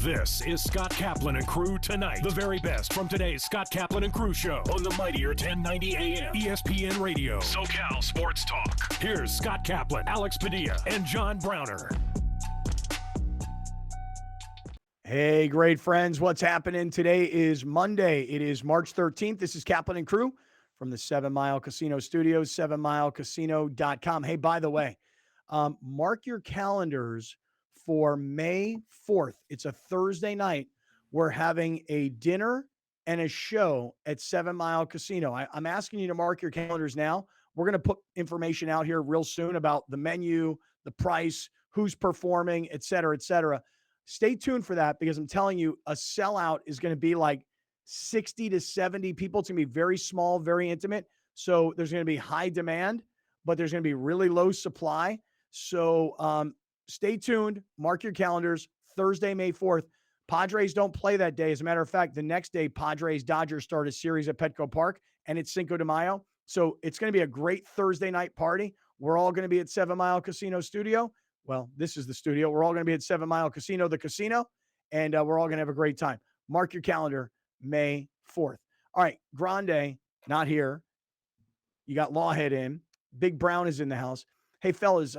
This is Scott Kaplan and Crew Tonight. The very best from today's Scott Kaplan and Crew show on the mightier 1090 AM ESPN Radio. SoCal Sports Talk. Here's Scott Kaplan, Alex Padilla, and John Browner. Hey, great friends. What's happening? Today is Monday. It is March 13th. This is Kaplan and Crew from the 7 Mile Casino Studios, 7milecasino.com. Hey, by the way, mark your calendars for May 4th. It's a Thursday night. We're having a dinner and a show at 7 Mile Casino. I'm asking you to mark your calendars now. We're going to put information out here real soon about the menu, the price, who's performing, et cetera, et cetera. Stay tuned for that because I'm telling you, a sellout is going to be like 60 to 70 people. It's going to be very small, very intimate. So there's going to be high demand, but there's going to be really low supply. So stay tuned. Mark your calendars. Thursday, May 4th. Padres don't play that day. As a matter of fact, the next day, Padres-Dodgers start a series at Petco Park, and it's Cinco de Mayo. So it's going to be a great Thursday night party. We're all going to be at 7 Mile Casino Studio. Well, this is the studio. We're all going to be at 7 Mile Casino, the casino, and we're all going to have a great time. Mark your calendar, May 4th. All right, Grande, not here. You got Lawhead in. Big Brown is in the house. Hey, fellas,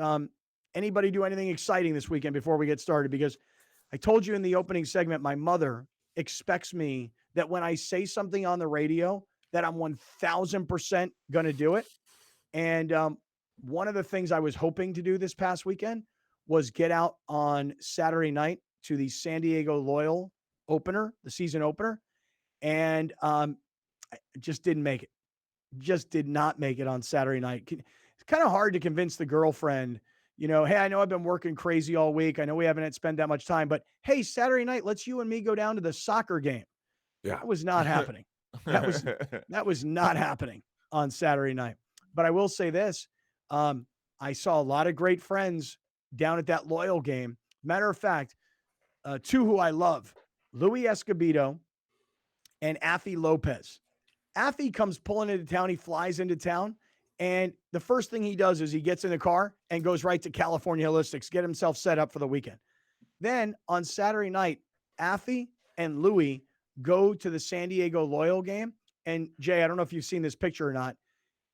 anybody do anything exciting this weekend before we get started? Because I told you in the opening segment, my mother expects me that when I say something on the radio that I'm 1,000% going to do it. And one of the things I was hoping to do this past weekend was get out on Saturday night to the San Diego Loyal opener, the season opener. And I just didn't make it. Just did not make it on Saturday night. It's kind of hard to convince the girlfriend, you know, hey, I know I've been working crazy all week. I know we haven't spent that much time, but hey, Saturday night, let's you and me go down to the soccer game. Yeah. That was not happening. That was not happening on Saturday night. But I will say this. I saw a lot of great friends down at that Loyal game. Matter of fact, two who I love, Louis Escobedo and Afi Lopez. Afi comes pulling into town. He flies into town. And the first thing he does is he gets in the car and goes right to California Holistics, get himself set up for the weekend. Then on Saturday night, Afi and Louis go to the San Diego Loyal game. And Jay, I don't know if you've seen this picture or not.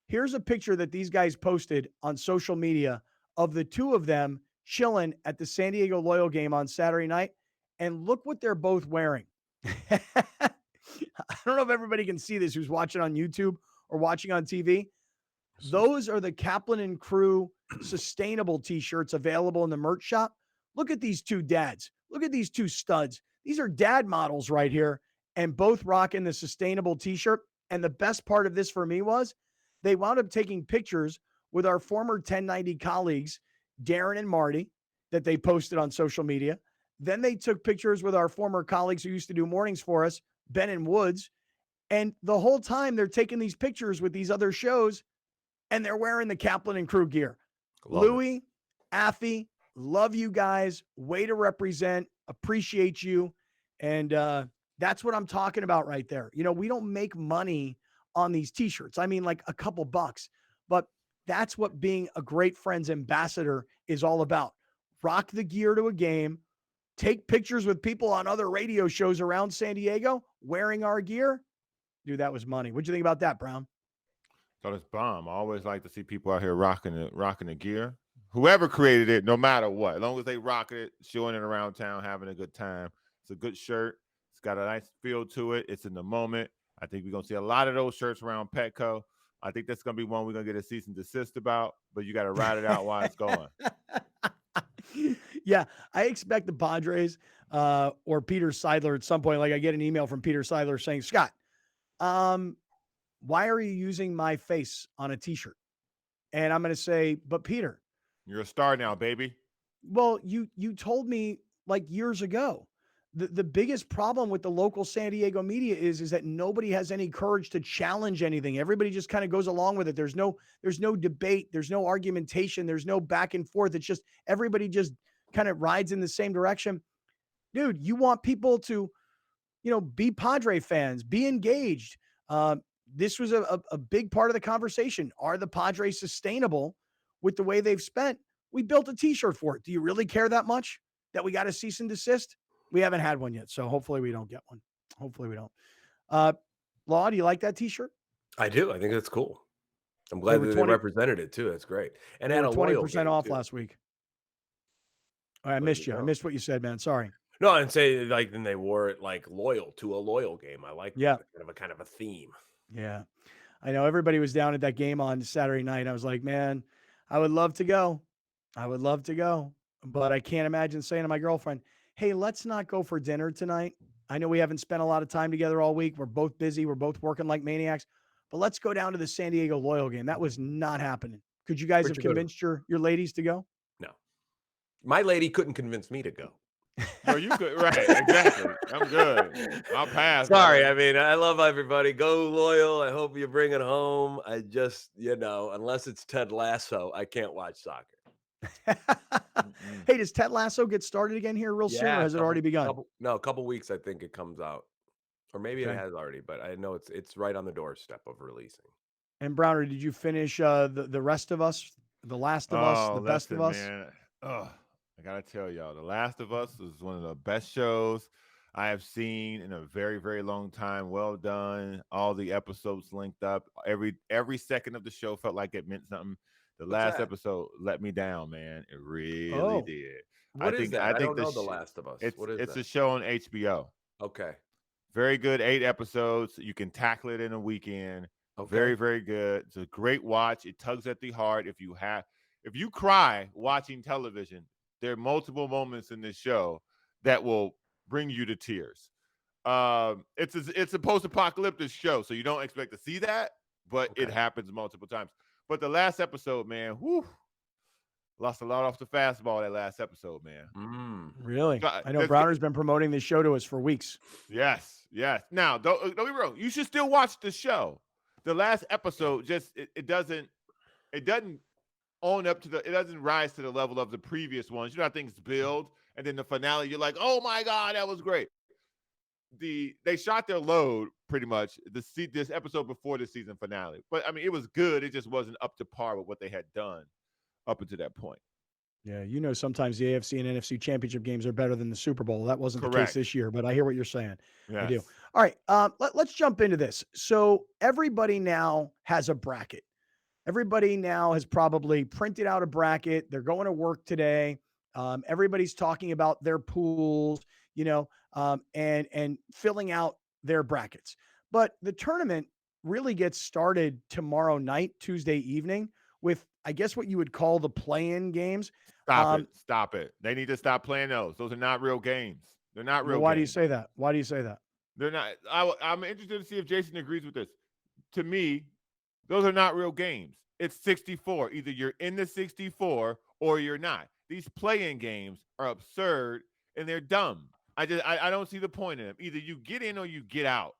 Here's a picture that these guys posted on social media of the two of them chilling at the San Diego Loyal game on Saturday night. And look what they're both wearing. I don't know if everybody can see this who's watching on YouTube or watching on TV. Those are the Kaplan and Crew sustainable t-shirts available in the merch shop. Look at these two dads. Look at these two studs. These are dad models right here and both rocking the sustainable t-shirt. And the best part of this for me was they wound up taking pictures with our former 1090 colleagues, Darren and Marty, that they posted on social media. Then they took pictures with our former colleagues who used to do mornings for us, Ben and Woods. And the whole time they're taking these pictures with these other shows and they're wearing the Kaplan and Crew gear. Louis, Afi, love you guys. Way to represent. Appreciate you. And that's what I'm talking about right there. You know, we don't make money on these t-shirts. I mean, like a couple bucks. But that's what being a great friends ambassador is all about. Rock the gear to a game. Take pictures with people on other radio shows around San Diego wearing our gear. Dude, that was money. What'd you think about that, Brown? Thought it's bomb. I always like to see people out here rocking the gear. Whoever created it, no matter what, as long as they rock it, showing it around town, having a good time. It's a good shirt. It's got a nice feel to it. It's in the moment. I think we're going to see a lot of those shirts around Petco. I think that's going to be one we're going to get a cease and desist about, but you got to ride it out while it's going. Yeah, I expect the Padres or Peter Seidler at some point. Like I get an email from Peter Seidler saying, Scott, why are you using my face on a t-shirt? And I'm going to say, but Peter, you're a star now, baby. Well, you told me like years ago. The biggest problem with the local San Diego media is that nobody has any courage to challenge anything. Everybody just kind of goes along with it. There's no debate. There's no argumentation. There's no back and forth. It's just everybody just kind of rides in the same direction. Dude, you want people to, be Padre fans, be engaged. This was a big part of the conversation. Are the Padres sustainable with the way they've spent? We built a t-shirt for it. Do you really care that much that we got a cease and desist? We haven't had one yet, so hopefully we don't get one. Hopefully we don't. Law, do you like that T-shirt? I do. I think that's cool. I'm They glad were that 20 they represented it too. That's great. And They had were a loyal 20% game off too. last week. All right, I There missed you you. I go. missed what you said, man. Sorry. No, I'd say like then they wore it like loyal to a loyal game. I like Yeah. that. Kind of a theme. Yeah. I know everybody was down at that game on Saturday night. I was like, man, I would love to go. I would love to go. But I can't imagine saying to my girlfriend, hey, let's not go for dinner tonight. I know we haven't spent a lot of time together all week. We're both busy. We're both working like maniacs. But let's go down to the San Diego Loyal game. That was not happening. Could you guys Where'd have you go to? convinced your ladies to go? No. My lady couldn't convince me to go. No, you good. Right. Exactly. I'm good. I'll pass. Sorry. brother. I mean, I love everybody. Go Loyal. I hope you bring it home. I just, unless it's Ted Lasso, I can't watch soccer. Hey, does Ted Lasso get started again here real soon, or has it already begun? A couple weeks, I think it comes out. Or maybe Okay. it has already, but I know it's right on the doorstep of releasing. And Browner, did you finish the rest of us, The Last of Us, The Best of Us? Man. I gotta tell y'all, The Last of Us is one of the best shows I have seen in a very, very long time. Well done. All the episodes linked up. Every second of the show felt like it meant something. The last episode let me down, man. It really did. What is that? I don't know The Last of Us. What is it's that? a show on HBO. Okay. Very good. 8 episodes. You can tackle it in a weekend. Okay. Very, very good. It's a great watch. It tugs at the heart. If you cry watching television, there are multiple moments in this show that will bring you to tears. It's a post-apocalyptic show, so you don't expect to see that, but it happens multiple times. But the last episode, man, lost a lot off the fastball that last episode, man. Really? I know Browner's been promoting this show to us for weeks. Yes. Now, don't be wrong. You should still watch the show. The last episode it doesn't own up to it doesn't rise to the level of the previous ones. You know how things build, and then the finale, you're like, oh my God, that was great. They shot their load pretty much this episode before the season finale. But I mean, it was good. It just wasn't up to par with what they had done up until that point. Yeah, sometimes the AFC and NFC championship games are better than the Super Bowl. That wasn't the case Correct. this year, but I hear what you're saying. Yes. I do. All right, let's jump into this. So everybody now has a bracket. Everybody now has probably printed out a bracket. They're going to work today. Everybody's talking about their pools, and filling out their brackets. But the tournament really gets started tomorrow night, Tuesday evening, with, I guess, what you would call the play-in games. Stop it. They need to stop playing those. Those are not real games. They're not real games. Why do you say that? Why do you say that? They're not. I'm interested to see if Jason agrees with this. To me, those are not real games. It's 64. Either you're in the 64 or you're not. These play-in games are absurd and they're dumb. I don't see the point in them. Either you get in or you get out.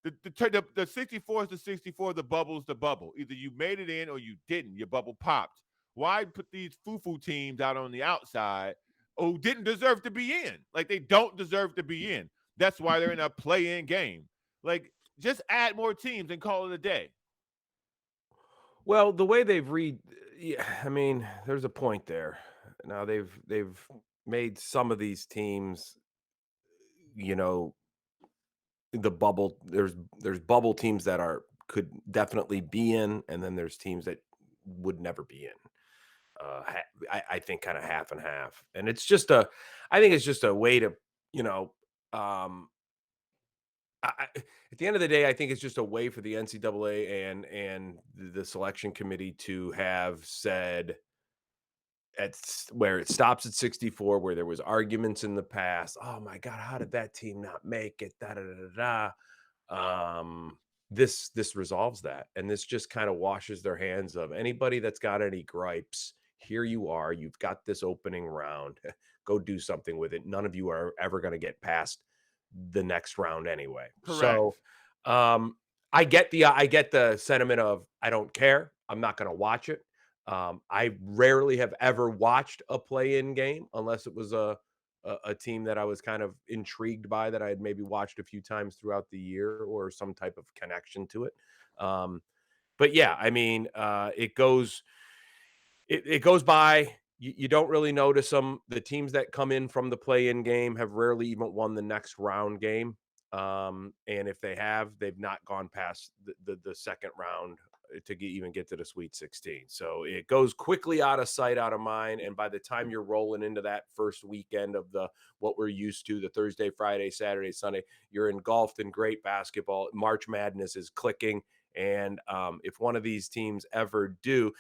The 64 is the 64. The bubble is the bubble. Either you made it in or you didn't. Your bubble popped. Why put these foo-foo teams out on the outside who didn't deserve to be in? Like, they don't deserve to be in. That's why they're in a play-in game. Like, just add more teams and call it a day. Well, the way they've there's a point there. Now they've made some of these teams, the bubble. There's bubble teams that could definitely be in, and then there's teams that would never be in. I think kind of half and half, and it's just I think it's just a way to, at the end of the day, I think it's just a way for the NCAA and the selection committee to have said where it stops at 64, where there was arguments in the past. Oh my God, how did that team not make it? This resolves that, and this just kind of washes their hands of anybody that's got any gripes. Here you are, you've got this opening round. Go do something with it. None of you are ever going to get past the next round anyway. Correct. So I get the sentiment of I don't care. I'm not going to watch it. I rarely have ever watched a play-in game unless it was a team that I was kind of intrigued by, that I had maybe watched a few times throughout the year or some type of connection to it. But yeah, I mean, it goes by You don't really notice them. The teams that come in from the play-in game have rarely even won the next round game. And if they have, they've not gone past the second round to even get to the Sweet 16. So it goes quickly out of sight, out of mind. And by the time you're rolling into that first weekend of what we're used to, the Thursday, Friday, Saturday, Sunday, you're engulfed in great basketball. March Madness is clicking. And if one of these teams ever do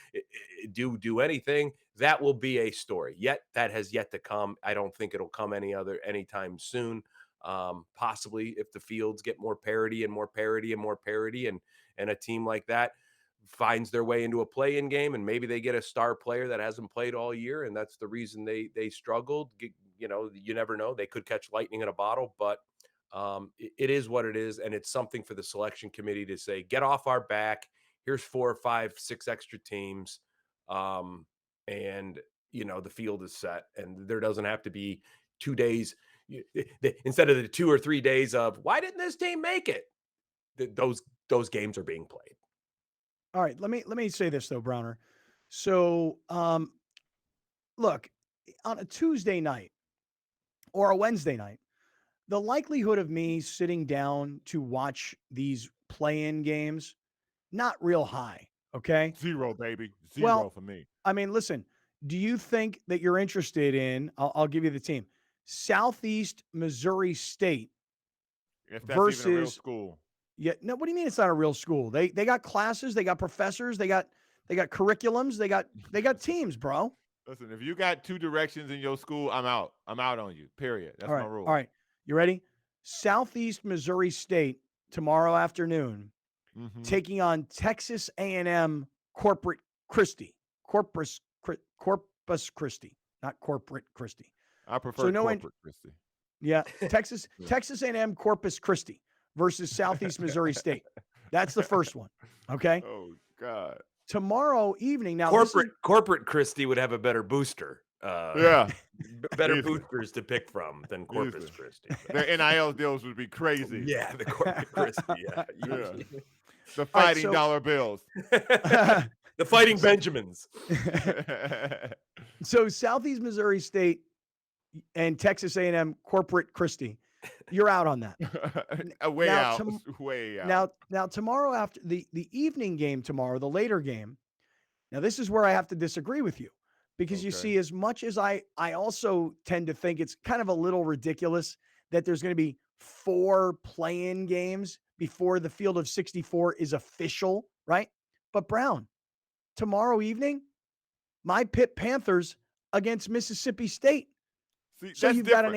anything, that will be a story. Yet that has yet to come. I don't think it'll come anytime soon. Possibly if the fields get more parity and more parity and more parity, and a team like that finds their way into a play-in game, and maybe they get a star player that hasn't played all year, and that's the reason they struggled. You never know. They could catch lightning in a bottle, but it is what it is, and it's something for the selection committee to say, get off our back. Here's 4 or 5, 6 extra teams, and the field is set, and there doesn't have to be 2 days instead of the 2 or 3 days of why didn't this team make it. Those games are being played. All right, let me say this though, Browner. So, look, on a Tuesday night or a Wednesday night, the likelihood of me sitting down to watch these play-in games, not real high. Okay. 0, baby. 0 Well, for me. I mean, listen, do you think that you're interested in, I'll give you the team, Southeast Missouri State If that's even a real school. Yeah, no, what do you mean it's not a real school? They got classes, they got professors, they got curriculums, they got teams, bro. Listen, if you got 2 directions in your school, I'm out. I'm out on you. Period. That's All right, my rule. all right. You ready? Southeast Missouri State tomorrow afternoon, taking on Texas A&M Corpus Christi, not Corporate Christi. I prefer Corporate Christi. Yeah, Texas A&M Corpus Christi versus Southeast Missouri State. That's the first one. Okay. Oh God. Tomorrow evening. Now, Corporate Christi would have a better booster. Yeah. Better boosters to pick from than Corpus Christi. Their NIL deals would be crazy. Yeah, the Corpus Christi. Yeah. The fighting dollar bills. The fighting Benjamins. So Southeast Missouri State and Texas A&M Corporate Christi, you're out on that. Way out. Now tomorrow after the evening game tomorrow, the later game. Now this is where I have to disagree with you, because you see, as much as I also tend to think it's kind of a little ridiculous that there's going to be 4 play-in games before the field of 64 is official, right? But Brown, tomorrow evening, my Pitt Panthers against Mississippi State. See, so you've different.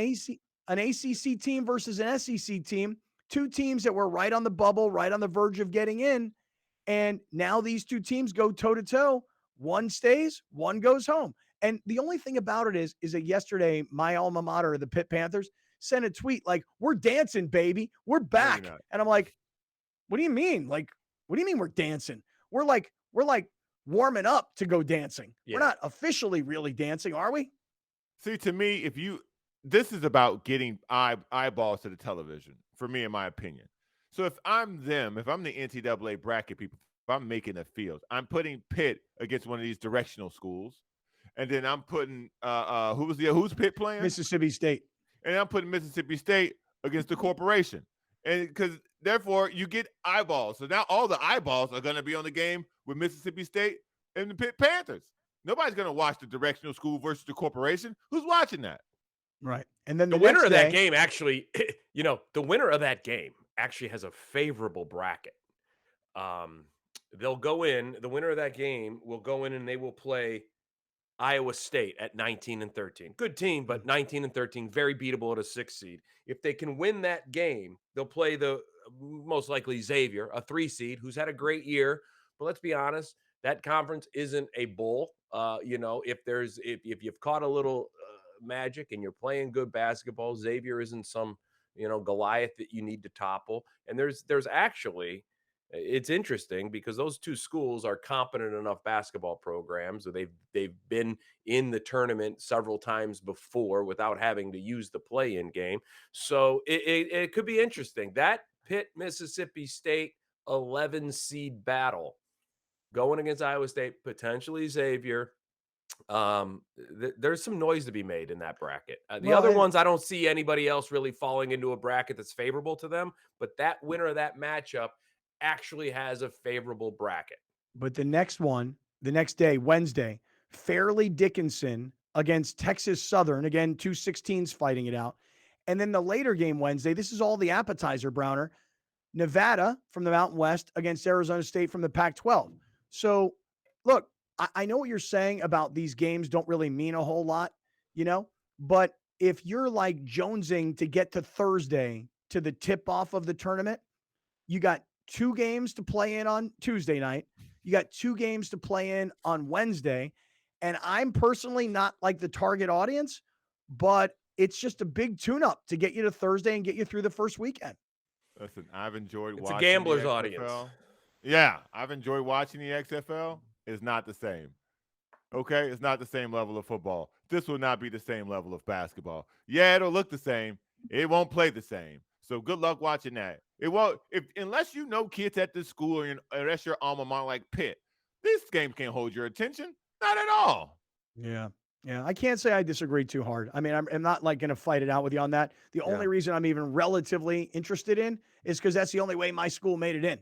got an ACC team versus an SEC team, 2 teams that were right on the bubble, right on the verge of getting in. And now these 2 teams go toe-to-toe. One stays, one goes home. And the only thing about it is that yesterday, my alma mater, the Pitt Panthers, sent a tweet like, "We're dancing, baby. We're back." And I'm like, what do you mean? Like, what do you mean we're dancing? We're like warming up to go dancing. Yeah. We're not officially really dancing, are we? See, to me, this is about getting eyeballs to the television, for me, in my opinion. So if I'm the NCAA bracket people, if I'm making a field, I'm putting Pitt against one of these directional schools, and then I'm putting who's Pitt playing? Mississippi State. And I'm putting Mississippi State against the corporation, and because therefore you get eyeballs. So now all the eyeballs are going to be on the game with Mississippi State and the Pitt Panthers. Nobody's going to watch the directional school versus the corporation. Who's watching that? Right. And then the winner of that game actually, the winner of that game actually has a favorable bracket. They'll go in, the winner of that game will go in and they will play Iowa State at 19-13. Good team, but 19-13, very beatable at a 6 seed. If they can win that game, they'll play the most likely Xavier, a 3 seed, who's had a great year. But let's be honest, that conference isn't a bowl. If you've caught a little magic and you're playing good basketball, Xavier isn't some Goliath that you need to topple. And there's actually, it's interesting because those 2 schools are competent enough basketball programs. So they've been in the tournament several times before without having to use the play-in game. So it could be interesting. That Pitt Mississippi State 11 seed battle going against Iowa State, potentially Xavier. There's some noise to be made in that bracket. The Well, other and ones, I don't see anybody else really falling into a bracket that's favorable to them, but that winner of that matchup actually has a favorable bracket. but the next one, the next day, Wednesday, Fairleigh Dickinson against Texas Southern. Again, 2 16s fighting it out. And then the later game Wednesday, this is all the appetizer, Browner. Nevada from the Mountain West against Arizona State from the Pac-12. So, look, I know what you're saying about these games don't really mean a whole lot, but if you're like jonesing to get to Thursday to the tip-off of the tournament, you got 2 games to play in on Tuesday night. You got 2 games to play in on Wednesday. And I'm personally not like the target audience, but it's just a big tune-up to get you to Thursday and get you through the first weekend. Listen, I've enjoyed It's watching a gambler's the audience. XFL. Yeah, I've enjoyed watching the XFL. It's not the same. Okay, it's not the same level of football. This will not be the same level of basketball. Yeah, it'll look the same. It won't play the same. So good luck watching that. It won't, unless you know kids at this school or that's your alma mater like Pitt. This game can't hold your attention. Not at all. Yeah. Yeah. I can't say I disagree too hard. I mean, I'm not like going to fight it out with you on that. The only reason I'm even relatively interested in is because that's the only way my school made it in.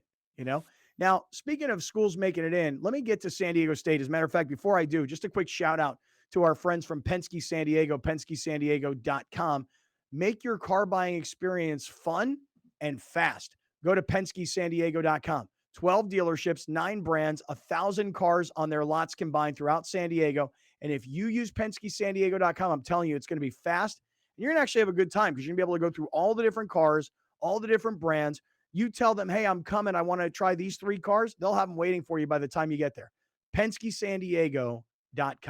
Now, speaking of schools making it in, let me get to San Diego State. As a matter of fact, before I do, just a quick shout out to our friends from Penske San Diego, PenskeSanDiego.com. Make your car buying experience fun and fast. Go to PenskeSanDiego.com. 12 dealerships, 9 brands, 1,000 cars on their lots combined throughout San Diego. And if you use PenskeSanDiego.com, I'm telling you, it's going to be fast. And you're going to actually have a good time because you're going to be able to go through all the different cars, all the different brands. You tell them, hey, I'm coming. I want to try these 3 cars. They'll have them waiting for you by the time you get there. PenskeSanDiego.com.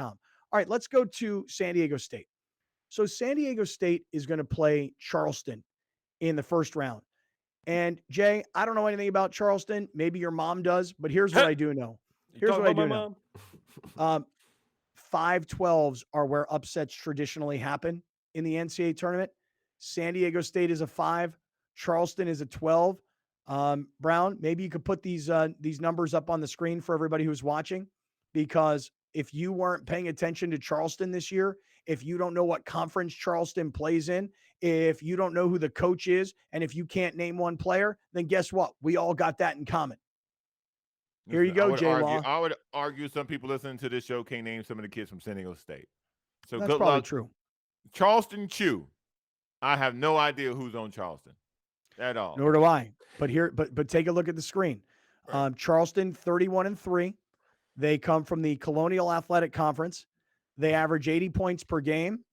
All right, let's go to San Diego State. So San Diego State is going to play Charleston in the first round. And Jay, I don't know anything about Charleston. Maybe your mom does, but here's what I do know. Here's what I do know. 5-12s are where upsets traditionally happen in the NCAA tournament. San Diego State is a 5. Charleston is a 12. Brown, maybe you could put these numbers up on the screen for everybody who's watching, because if you weren't paying attention to Charleston this year, if you don't know what conference Charleston plays in, if you don't know who the coach is, and if you can't name one player, then guess what? We all got that in common. Here you go, Jay Law. I would argue some people listening to this show can't name some of the kids from San Diego State. So that's good probably luck. True. Charleston Chew. I have no idea who's on Charleston at all. Nor do I. But take a look at the screen. Right. Charleston 31-3. They come from the Colonial Athletic Conference. They average 80 points per game.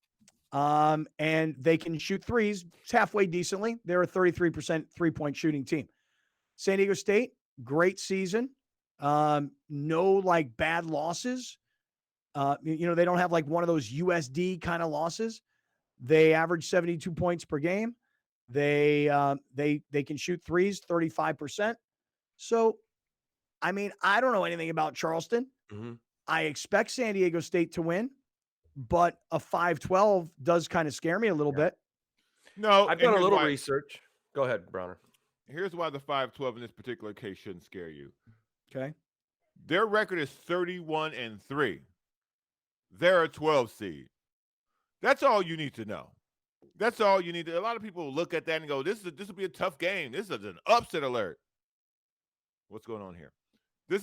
And they can shoot threes halfway decently. They're a 33% three-point shooting team. San Diego State, great season. No like bad losses. They don't have like one of those USD kind of losses. They average 72 points per game. They can shoot threes 35%. So, I mean, I don't know anything about Charleston. Mm-hmm. I expect San Diego State to win, but a 5-12 does kind of scare me a little bit. No, I've done a little research. Go ahead, Browner. Here's why the 5-12 in this particular case shouldn't scare you. Okay. Their record is 31-3. They're a 12 seed. That's all you need to know. That's all you need to. A lot of people look at that and go, this will be a tough game. This is an upset alert. What's going on here?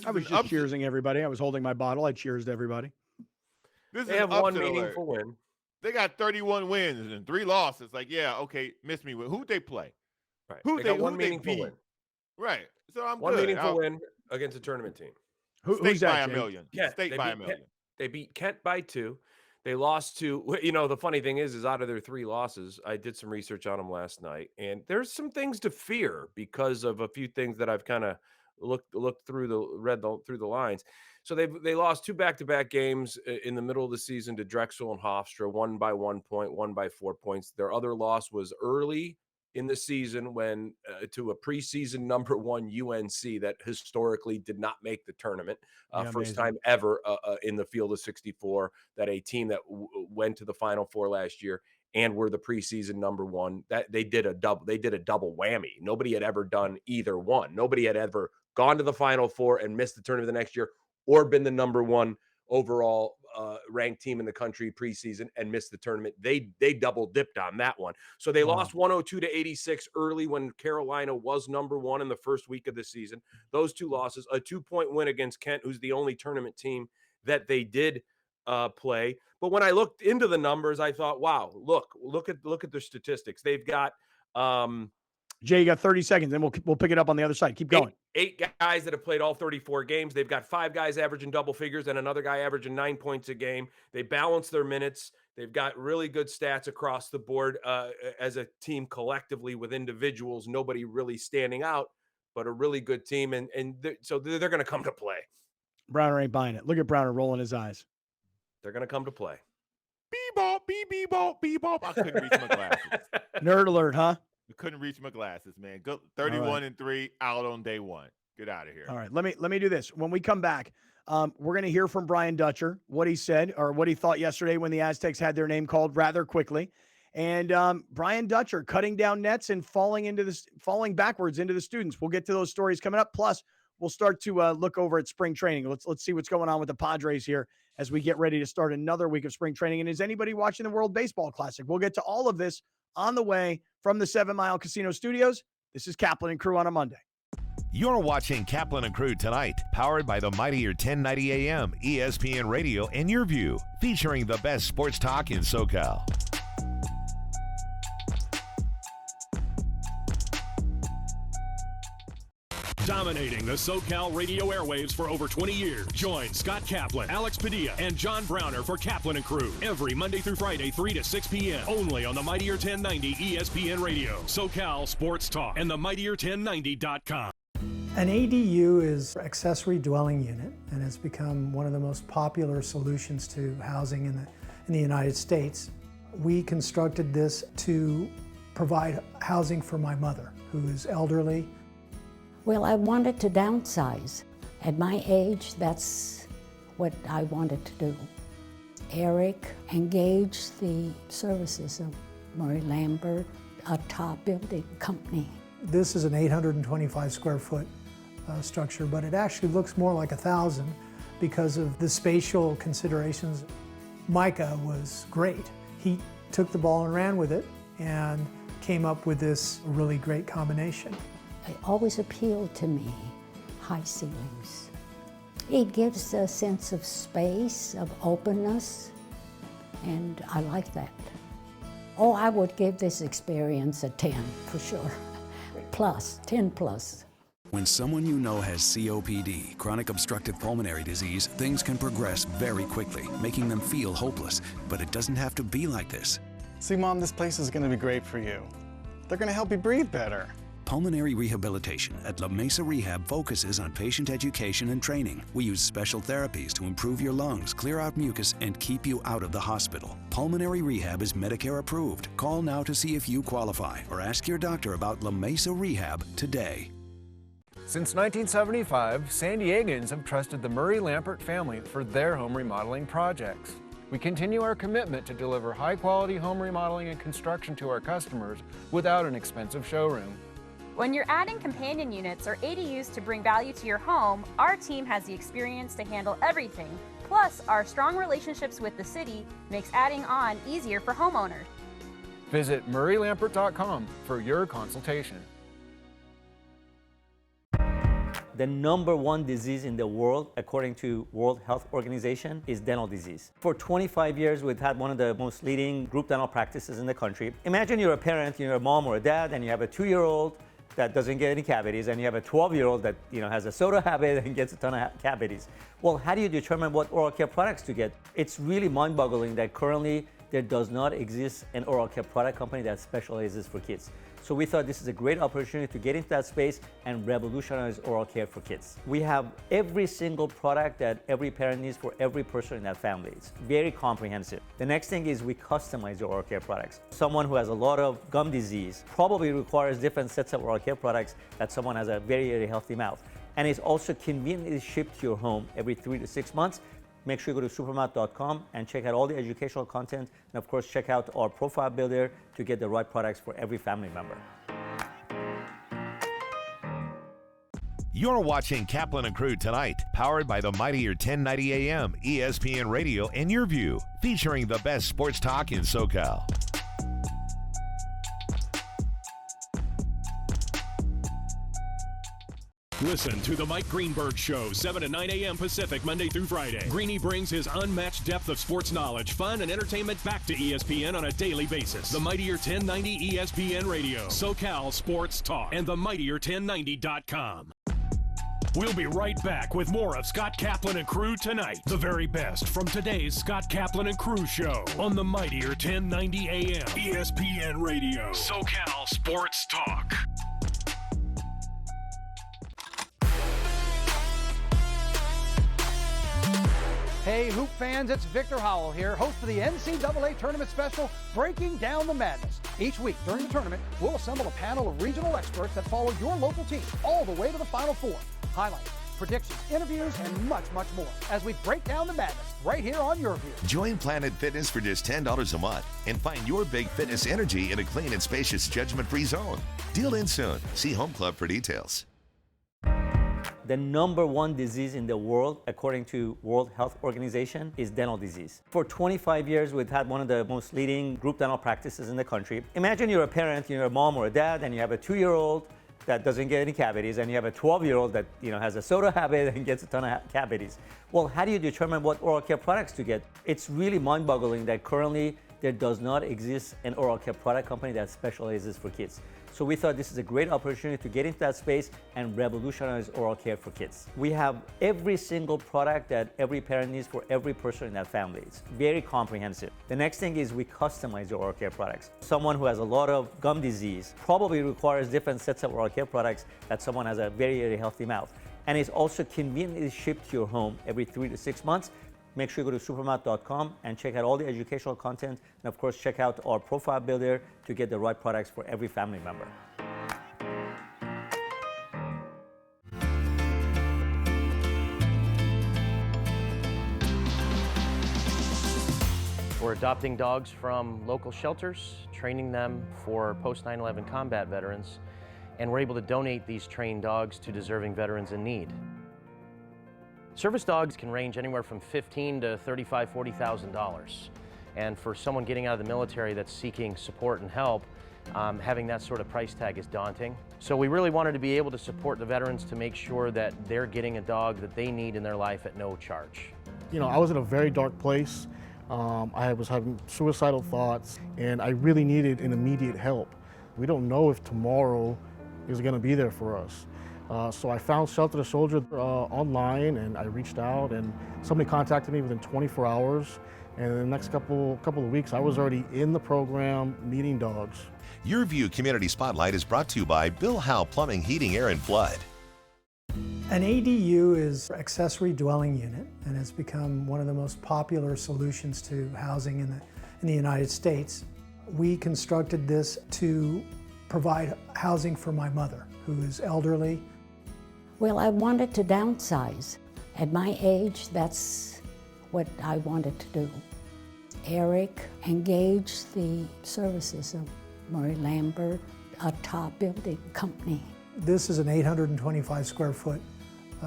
I was just cheersing everybody. I was holding my bottle. I cheersed everybody. They have one meaningful win. They got 31 wins and 3 losses. Like, yeah, okay, miss me. Who'd they play? Right. They got one meaningful win. Right. So I'm one good. meaningful win against a tournament team. Who's that? By a million. Yeah, State by a million. They beat Kent by 2. They lost to, the funny thing is out of their 3 losses, I did some research on them last night, and there's some things to fear because of a few things that I've kind of looked through read through the lines. So they lost 2 back-to-back games in the middle of the season to Drexel and Hofstra, one by 1 point, one by 4 points. Their other loss was early in the season when to a preseason number 1 UNC that historically did not make the tournament. First time ever in the field of 64 that a team that went to the Final Four last year and were the preseason number 1, that they did a double whammy. Nobody had ever done either one. Nobody had ever gone to the Final Four and missed the tournament the next year or been the number 1 overall ranked team in the country preseason and missed the tournament. They double dipped on that one. So they lost 102-86 early when Carolina was number one in the first week of the season. Those two losses, a 2-point win against Kent, who's the only tournament team that they did play. But when I looked into the numbers, I thought, wow, look at their statistics. They've got Jay, you got 30 seconds, then we'll pick it up on the other side. Keep going. Eight guys that have played all 34 games. They've got 5 guys averaging double figures and another guy averaging 9 points a game. They balance their minutes. They've got really good stats across the board as a team collectively with individuals. Nobody really standing out, but a really good team. So they're going to come to play. Browner ain't buying it. Look at Browner rolling his eyes. They're going to come to play. Bebop, bebop, bebop. I couldn't reach my glasses. Nerd alert, huh? I couldn't reach my glasses, man. Go 31-3 out on day one. Get out of here. All right, let me do this. When we come back, we're going to hear from Brian Dutcher, what he said or what he thought yesterday when the Aztecs had their name called rather quickly. And Brian Dutcher cutting down nets and falling backwards into the students. We'll get to those stories coming up. Plus, we'll start to look over at spring training. Let's see what's going on with the Padres here as we get ready to start another week of spring training. And is anybody watching the World Baseball Classic? We'll get to all of this on the way from the 7 Mile Casino Studios. This is Kaplan and Crew on a Monday. You're watching Kaplan and Crew Tonight, powered by the mightier 1090 AM, ESPN Radio, and Your View, featuring the best sports talk in SoCal. Dominating the SoCal radio airwaves for over 20 years. Join Scott Kaplan, Alex Padilla, and John Browner for Kaplan and Crew every Monday through Friday, 3 to 6 p.m. Only on the mightier 1090 ESPN Radio, SoCal Sports Talk, and the mightier1090.com. An ADU is accessory dwelling unit and has become one of the most popular solutions to housing in the United States. We constructed this to provide housing for my mother, who is elderly. Well, I wanted to downsize. At my age, that's what I wanted to do. Eric engaged the services of Murray Lambert, a top building company. This is an 825 square foot structure, but it actually looks more like 1,000 because of the spatial considerations. Micah was great. He took the ball and ran with it and came up with this really great combination. It always appealed to me, high ceilings. It gives a sense of space, of openness, and I like that. Oh, I would give this experience a 10 for sure. Plus, 10 plus. When someone you know has COPD, chronic obstructive pulmonary disease, things can progress very quickly, making them feel hopeless. But it doesn't have to be like this. See, Mom, this place is going to be great for you. They're going to help you breathe better. Pulmonary rehabilitation at La Mesa Rehab focuses on patient education and training. We use special therapies to improve your lungs, clear out mucus, and keep you out of the hospital. Pulmonary rehab is Medicare approved. Call now to see if you qualify or ask your doctor about La Mesa Rehab today. Since 1975, San Diegans have trusted the Murray Lambert family for their home remodeling projects. We continue our commitment to deliver high-quality home remodeling and construction to our customers without an expensive showroom. When you're adding companion units or ADUs to bring value to your home, our team has the experience to handle everything. Plus, our strong relationships with the city makes adding on easier for homeowners. Visit murraylambert.com for your consultation. The #1 disease in the world, according to World Health Organization, is dental disease. For 25 years, we've had one of the most leading group dental practices in the country. Imagine you're a parent, you're a mom or a dad, and you have a 2-year-old that doesn't get any cavities, and you have a 12-year-old that has a soda habit and gets a ton of cavities. Well, how do you determine what oral care products to get? It's really mind-boggling that currently there does not exist an oral care product company that specializes for kids. So we thought this is a great opportunity to get into that space and revolutionize oral care for kids. We have every single product that every parent needs for every person in that family. It's very comprehensive. The next thing is we customize your oral care products. Someone who has a lot of gum disease probably requires different sets of oral care products that someone has a very, very healthy mouth. And it's also conveniently shipped to your home every 3 to 6 months. Make sure you go to supermouth.com and check out all the educational content. And of course, check out our profile builder to get the right products for every family member. You're watching Kaplan and Crew Tonight, powered by the mightier 1090 AM, ESPN Radio, and Your View, featuring the best sports talk in SoCal. Listen to the Mike Greenberg Show, 7 to 9 a.m. Pacific, Monday through Friday. Greeny brings his unmatched depth of sports knowledge, fun, and entertainment back to ESPN on a daily basis. The mightier 1090 ESPN Radio, SoCal Sports Talk, and the mightier1090.com. We'll be right back with more of Scott Kaplan and Crew Tonight. The very best from today's Scott Kaplan and Crew Show on the mightier 1090 AM, ESPN Radio, SoCal Sports Talk. Hey, Hoop fans, it's Victor Howell here, host of the NCAA Tournament Special, Breaking Down the Madness. Each week during the tournament, we'll assemble a panel of regional experts that follow your local team all the way to the Final Four. Highlights, predictions, interviews, and much, much more as we break down the madness right here on Your View. Join Planet Fitness for just $10 a month and find your big fitness energy in a clean and spacious judgment-free zone. Deal in soon. See Home Club for details. The number one disease in the world, according to World Health Organization, is dental disease. For 25 years, we've had one of the most leading group dental practices in the country. Imagine you're a parent, you're a mom or a dad, and you have a 2-year-old that doesn't get any cavities, and you have a 12-year-old that has a soda habit and gets a ton of cavities. Well, how do you determine what oral care products to get? It's really mind-boggling that currently there does not exist an oral care product company that specializes for kids. So we thought this is a great opportunity to get into that space and revolutionize oral care for kids. We have every single product that every parent needs for every person in that family. It's very comprehensive. The next thing is we customize your oral care products. Someone who has a lot of gum disease probably requires different sets of oral care products that someone has a very, very healthy mouth. And it's also conveniently shipped to your home every 3 to 6 months. Make sure you go to supermouth.com and check out all the educational content. And of course, check out our profile builder to get the right products for every family member. We're adopting dogs from local shelters, training them for post 9/11 combat veterans, and we're able to donate these trained dogs to deserving veterans in need. Service dogs can range anywhere from $15,000 to $35,000, $40,000. And for someone getting out of the military that's seeking support and help, having that sort of price tag is daunting. So we really wanted to be able to support the veterans to make sure that they're getting a dog that they need in their life at no charge. I was in a very dark place. I was having suicidal thoughts, and I really needed an immediate help. We don't know if tomorrow is going to be there for us. So I found Shelter the Soldier online, and I reached out, and somebody contacted me within 24 hours. And in the next couple of weeks, I was already in the program meeting dogs. Your View Community Spotlight is brought to you by Bill Howe Plumbing, Heating, Air, and Flood. An ADU is an accessory dwelling unit, and it's become one of the most popular solutions to housing in the United States. We constructed this to provide housing for my mother, who is elderly. Well, I wanted to downsize. At my age, that's what I wanted to do. Eric engaged the services of Murray Lambert, a top building company. This is an 825 square foot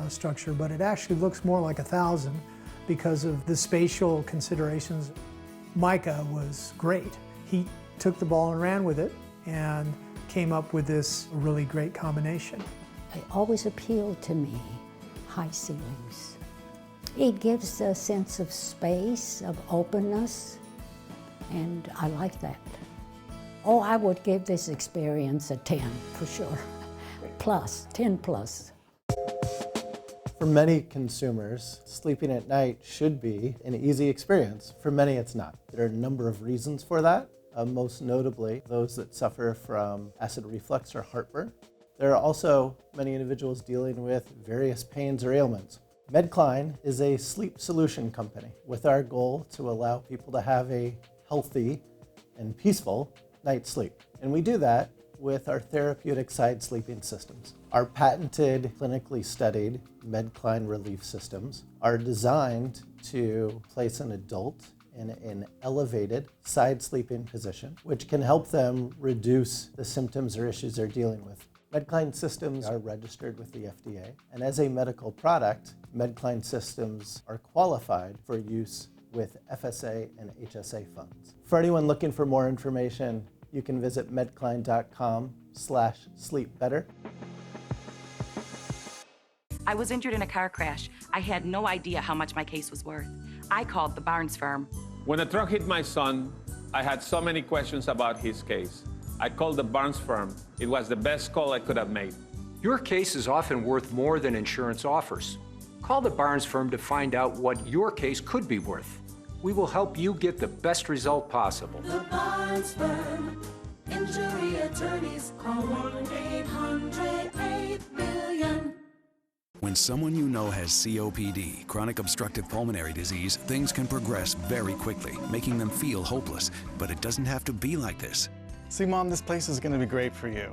structure, but it actually looks more like 1,000 because of the spatial considerations. Micah was great. He took the ball and ran with it and came up with this really great combination. It always appealed to me, high ceilings. It gives a sense of space, of openness, and I like that. Oh, I would give this experience a 10 for sure. Plus, 10 plus. For many consumers, sleeping at night should be an easy experience. For many, it's not. There are a number of reasons for that. Most notably, those that suffer from acid reflux or heartburn. There are also many individuals dealing with various pains or ailments. MedCline is a sleep solution company with our goal to allow people to have a healthy and peaceful night's sleep. And we do that with our therapeutic side sleeping systems. Our patented, clinically studied MedCline relief systems are designed to place an adult in an elevated side sleeping position, which can help them reduce the symptoms or issues they're dealing with. MedCline systems are registered with the FDA, and as a medical product, MedCline systems are qualified for use with FSA and HSA funds. For anyone looking for more information, you can visit medcline.com/sleepbetter. I was injured in a car crash. I had no idea how much my case was worth. I called the Barnes firm. When the truck hit my son, I had so many questions about his case. I called the Barnes firm. It was the best call I could have made. Your case is often worth more than insurance offers. Call the Barnes firm to find out what your case could be worth. We will help you get the best result possible. The Barnes firm. Injury attorneys. Call 1-800-8-million. When someone you know has COPD, chronic obstructive pulmonary disease, things can progress very quickly, making them feel hopeless. But it doesn't have to be like this. See, Mom, this place is going to be great for you.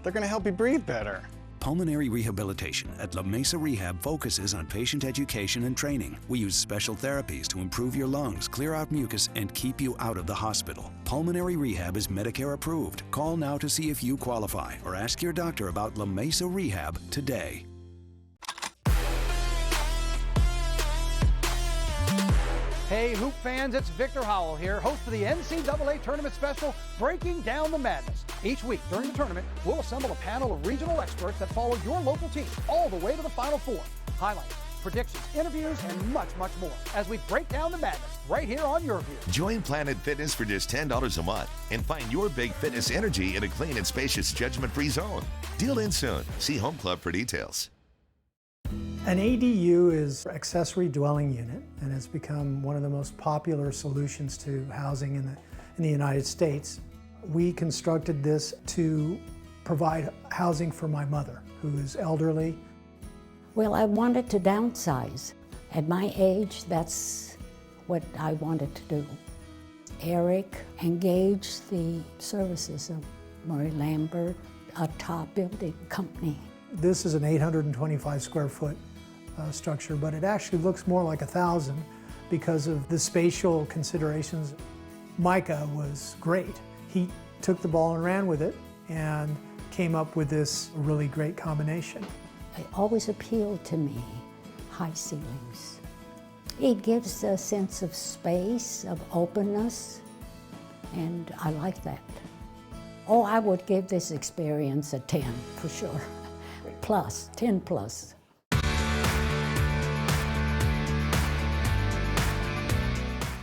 They're going to help you breathe better. Pulmonary rehabilitation at La Mesa Rehab focuses on patient education and training. We use special therapies to improve your lungs, clear out mucus, and keep you out of the hospital. Pulmonary rehab is Medicare approved. Call now to see if you qualify or ask your doctor about La Mesa Rehab today. Hey, Hoop fans, it's Victor Howell here, host of the NCAA Tournament Special, Breaking Down the Madness. Each week during the tournament, we'll assemble a panel of regional experts that follow your local team all the way to the Final Four. Highlights, predictions, interviews, and much, much more as we break down the madness right here on Your View. Join Planet Fitness for just $10 a month and find your big fitness energy in a clean and spacious judgment-free zone. Deal in soon. See Home Club for details. An ADU is an accessory dwelling unit, and it's become one of the most popular solutions to housing in the United States. We constructed this to provide housing for my mother, who is elderly. Well, I wanted to downsize. At my age, that's what I wanted to do. Eric engaged the services of Murray Lambert, a top building company. This is an 825 square foot structure, but it actually looks more like 1,000 because of the spatial considerations. Micah was great. He took the ball and ran with it and came up with this really great combination. It always appealed to me, high ceilings. It gives a sense of space, of openness, and I like that. Oh, I would give this experience a 10 for sure. Plus, 10 plus.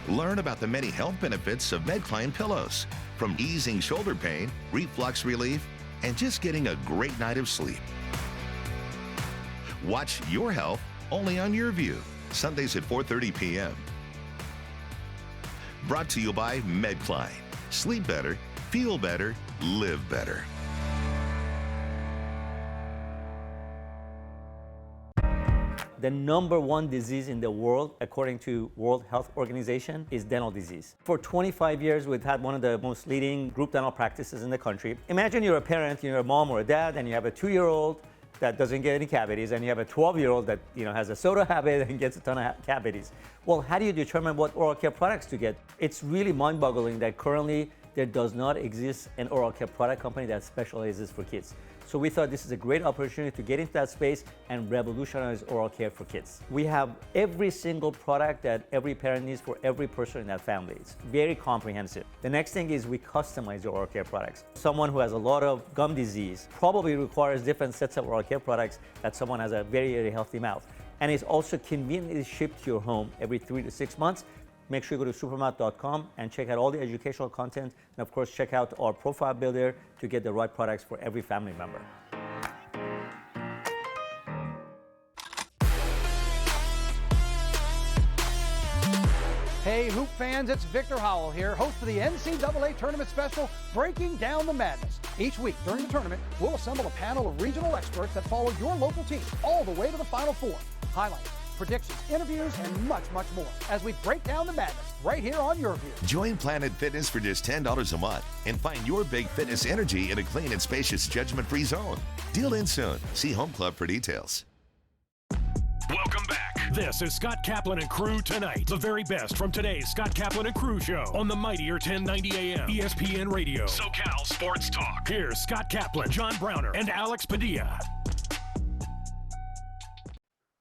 Learn about the many health benefits of MedCline pillows, from easing shoulder pain, reflux relief, and just getting a great night of sleep. Watch Your Health only on Your View, Sundays at 4:30 p.m. Brought to you by MedCline. Sleep better, feel better, live better. The #1 disease in the world, according to World Health Organization, is dental disease. For 25 years, we've had one of the most leading group dental practices in the country. Imagine you're a parent, you're a mom or a dad, and you have a 2-year-old that doesn't get any cavities, and you have a 12-year-old that has a soda habit and gets a ton of cavities. Well, how do you determine what oral care products to get? It's really mind-boggling that currently there does not exist an oral care product company that specializes for kids. So we thought this is a great opportunity to get into that space and revolutionize oral care for kids. We have every single product that every parent needs for every person in that family. It's very comprehensive. The next thing is we customize your oral care products. Someone who has a lot of gum disease probably requires different sets of oral care products that someone has a very, very healthy mouth. And it's also conveniently shipped to your home every 3 to 6 months. Make sure you go to supermouth.com and check out all the educational content, and of course check out our profile builder to get the right products for every family member. Hey, Hoop fans, it's Victor Howell here, host of the NCAA Tournament Special, Breaking Down the Madness. Each week during the tournament, we'll assemble a panel of regional experts that follow your local team all the way to the Final Four. Highlights, predictions, interviews, and much, much more as we break down the madness right here on Your View. Join Planet Fitness for just $10 a month and find your big fitness energy in a clean and spacious judgment-free zone. Deal in soon. See Home Club for details. Welcome back This is Scott Kaplan and Crew Tonight. The very best from today's Scott Kaplan and Crew Show on the mightier 1090 AM ESPN Radio. SoCal Sports Talk. Here's Scott Kaplan, John Browner, and Alex Padilla.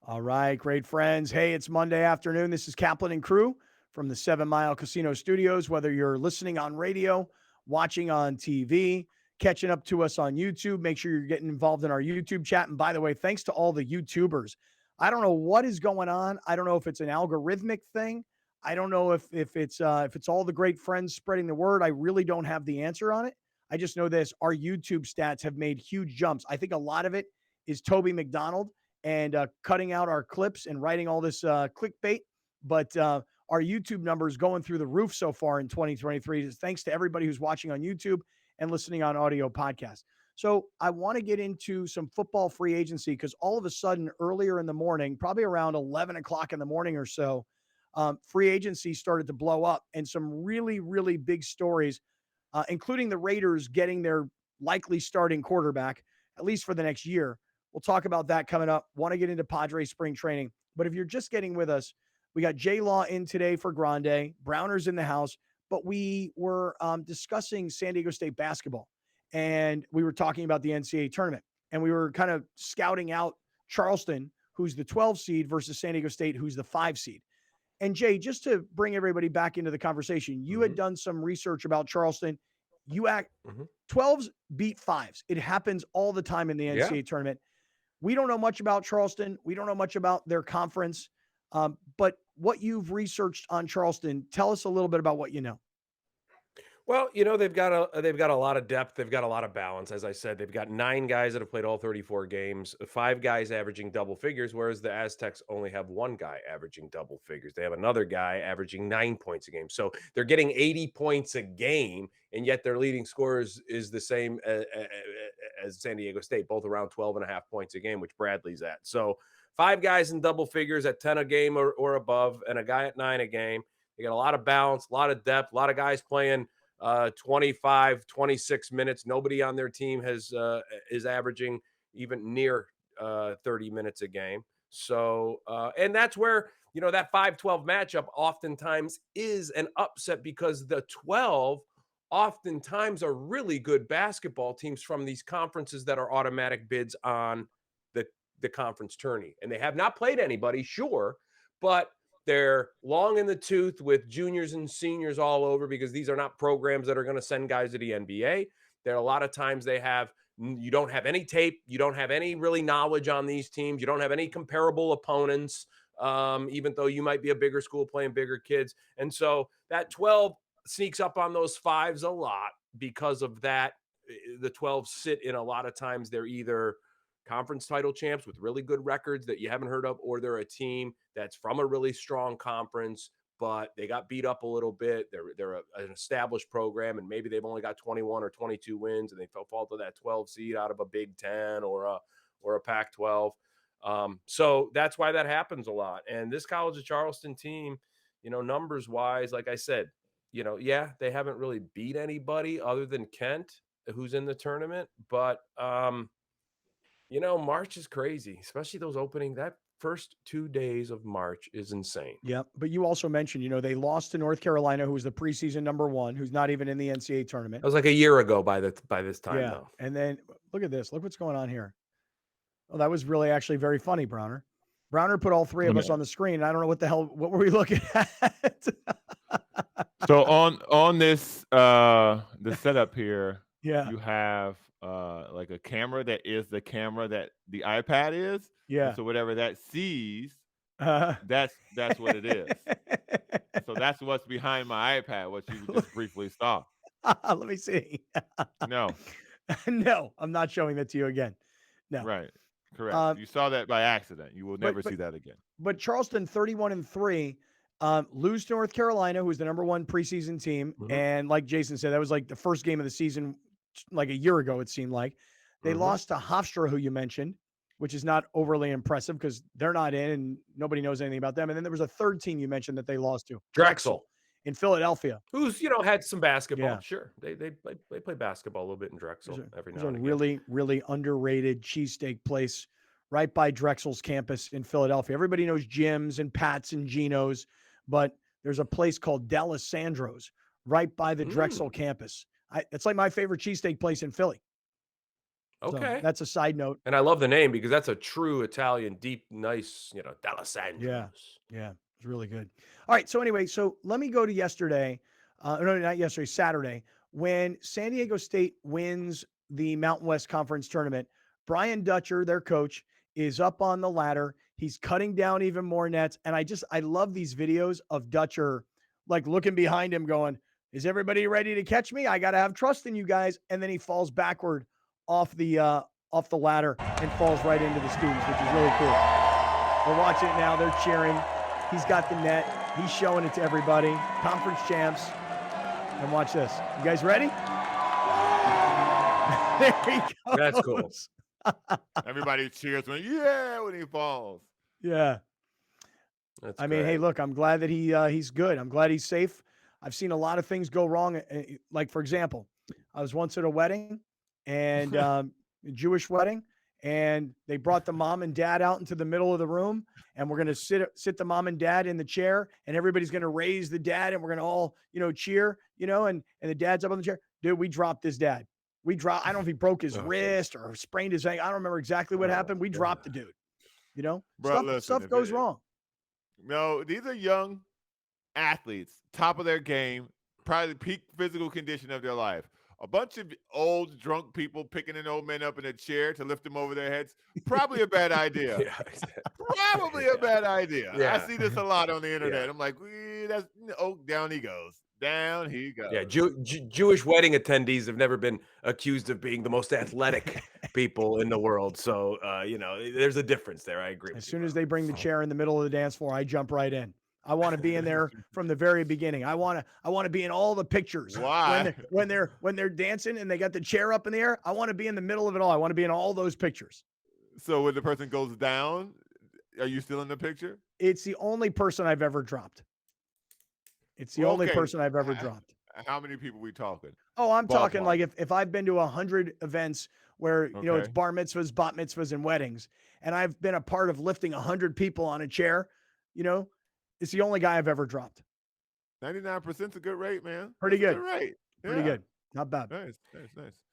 All right, great friends. Hey, it's Monday afternoon. This is Kaplan and Crew from the 7 Mile Casino Studios. Whether you're listening on radio, watching on TV, catching up to us on YouTube, make sure you're getting involved in our YouTube chat. And by the way, thanks to all the YouTubers. I don't know what is going on. I don't know if it's an algorithmic thing. I don't know if it's all the great friends spreading the word. I really don't have the answer on it. I just know this: our YouTube stats have made huge jumps. I think a lot of it is Toby McDonald and cutting out our clips and writing all this clickbait. But our YouTube numbers going through the roof so far in 2023. Thanks to everybody who's watching on YouTube and listening on audio podcast. So I want to get into some football free agency because all of a sudden earlier in the morning, probably around 11 o'clock in the morning or so, free agency started to blow up and some really, really big stories, including the Raiders getting their likely starting quarterback, at least for the next year. We'll talk about that coming up. Want to get into Padres spring training. But if you're just getting with us, we got J-Law in today for Grande. Browner's in the house. But we were discussing San Diego State basketball. And we were talking about the NCAA tournament. And we were kind of scouting out Charleston, who's the 12 seed, versus San Diego State, who's the 5 seed. And Jay, just to bring everybody back into the conversation, you had done some research about Charleston. 12s beat 5s. It happens all the time in the NCAA tournament. We don't know much about Charleston. We don't know much about their conference. But what you've researched on Charleston, tell us a little bit about what you know. Well, you know, they've got a lot of depth. They've got a lot of balance. As I said, they've got 9 guys that have played all 34 games, 5 guys averaging double figures, whereas the Aztecs only have 1 guy averaging double figures. They have another guy averaging 9 points a game. So they're getting 80 points a game, and yet their leading scorers is the same as San Diego State, both around 12.5 points a game, which Bradley's at. So 5 guys in double figures at 10 a game or above, and a guy at 9 a game. They got a lot of balance, a lot of depth, a lot of guys playing 25, 26 minutes. Nobody on their team is averaging even near 30 minutes a game. So, and that's where, you know, that 5-12 matchup oftentimes is an upset because the 12 oftentimes are really good basketball teams from these conferences that are automatic bids on the conference tourney. And they have not played anybody, sure, but they're long in the tooth with juniors and seniors all over because these are not programs that are going to send guys to the NBA. There are a lot of times you don't have any tape. You don't have any really knowledge on these teams. You don't have any comparable opponents, even though you might be a bigger school playing bigger kids. And so that 12 sneaks up on those 5s a lot because of that. The 12 sit in a lot of times they're either conference title champs with really good records that you haven't heard of, or they're a team that's from a really strong conference, but they got beat up a little bit. They're an established program, and maybe they've only got 21 or 22 wins, and they fall to that 12 seed out of a Big Ten or a Pac-12. So that's why that happens a lot. And this College of Charleston team, you know, numbers wise, like I said, you know, yeah, they haven't really beat anybody other than Kent, who's in the tournament, but you know, March is crazy, especially that first 2 days of March is insane. Yeah. But you also mentioned, you know, they lost to North Carolina, who was the preseason number 1, who's not even in the NCAA tournament. That was like a year ago by this time, though. And then look at this. Look what's going on here. Well, that was really actually very funny, Browner. Browner put all 3 of us on the screen. I don't know what were we looking at? So on this the setup here, you have like a camera that is the camera that the iPad is. Yeah. So whatever that sees, that's what it is. So that's what's behind my iPad, what you just briefly saw. Let me see. No. No, I'm not showing that to you again. No. Right. Correct. You saw that by accident. You will never see that again. But Charleston 31-3, lose to North Carolina, who's the number 1 preseason team. And like Jason said, that was like the first game of the season, like a year ago, it seemed like. They lost to Hofstra, who you mentioned, which is not overly impressive because they're not in and nobody knows anything about them. And then there was a third team you mentioned that they lost to. Drexel. In Philadelphia. Who's, you know, had some basketball. Yeah. Sure. They play basketball a little bit in Drexel every now and again. Really, really underrated cheesesteak place right by Drexel's campus in Philadelphia. Everybody knows Jim's and Pat's and Gino's, but there's a place called D'Alessandro's right by the Drexel campus. It's like my favorite cheesesteak place in Philly. Okay. So that's a side note. And I love the name because that's a true Italian, deep, nice, D'Alessandro's. Yeah, it's really good. All right, so anyway, so let me go to yesterday. No, not yesterday, Saturday, when San Diego State wins the Mountain West Conference tournament. Brian Dutcher, their coach, is up on the ladder. He's cutting down even more nets, and I love these videos of Dutcher like looking behind him, going, "Is everybody ready to catch me? I got to have trust in you guys." And then he falls backward off the ladder and falls right into the students, which is really cool. We're watching it now. They're cheering. He's got the net. He's showing it to everybody. Conference champs. And watch this. You guys ready? There he goes. That's cool. Everybody cheers when he falls. Yeah. That's I mean, hey, look, I'm glad that he's good. I'm glad he's safe. I've seen a lot of things go wrong. Like, for example, I was once at a wedding, and a Jewish wedding, and they brought the mom and dad out into the middle of the room, and we're going to sit the mom and dad in the chair, and everybody's going to raise the dad, and we're going to all, cheer, and the dad's up on the chair. Dude, we dropped his dad. I don't know if he broke his wrist or sprained his ankle. I don't remember exactly what happened. We dropped the dude. Bro, stuff goes wrong. No, these are young athletes, top of their game, probably peak physical condition of their life. A bunch of old drunk people picking an old man up in a chair to lift them over their heads. Probably a bad idea. Probably a bad idea. Yeah. I see this a lot on the internet. I'm like, down he goes. Down he goes. Yeah, Jewish wedding attendees have never been accused of being the most athletic people in the world. So, there's a difference there. I agree. As soon as they bring the chair in the middle of the dance floor, I jump right in. I want to be in there from the very beginning. I want to be in all the pictures. Why? When they're dancing and they got the chair up in the air, I want to be in the middle of it all. I want to be in all those pictures. So when the person goes down, are you still in the picture? It's the only person I've ever dropped. It's the only person I've ever dropped. How many people we talking? Oh, I'm talking like if I've been to 100 events where, it's bar mitzvahs, bat mitzvahs, and weddings, and I've been a part of lifting 100 people on a chair, it's the only guy I've ever dropped. 99% is a good rate, man. Pretty good. Good rate. Pretty good. Not bad. Nice.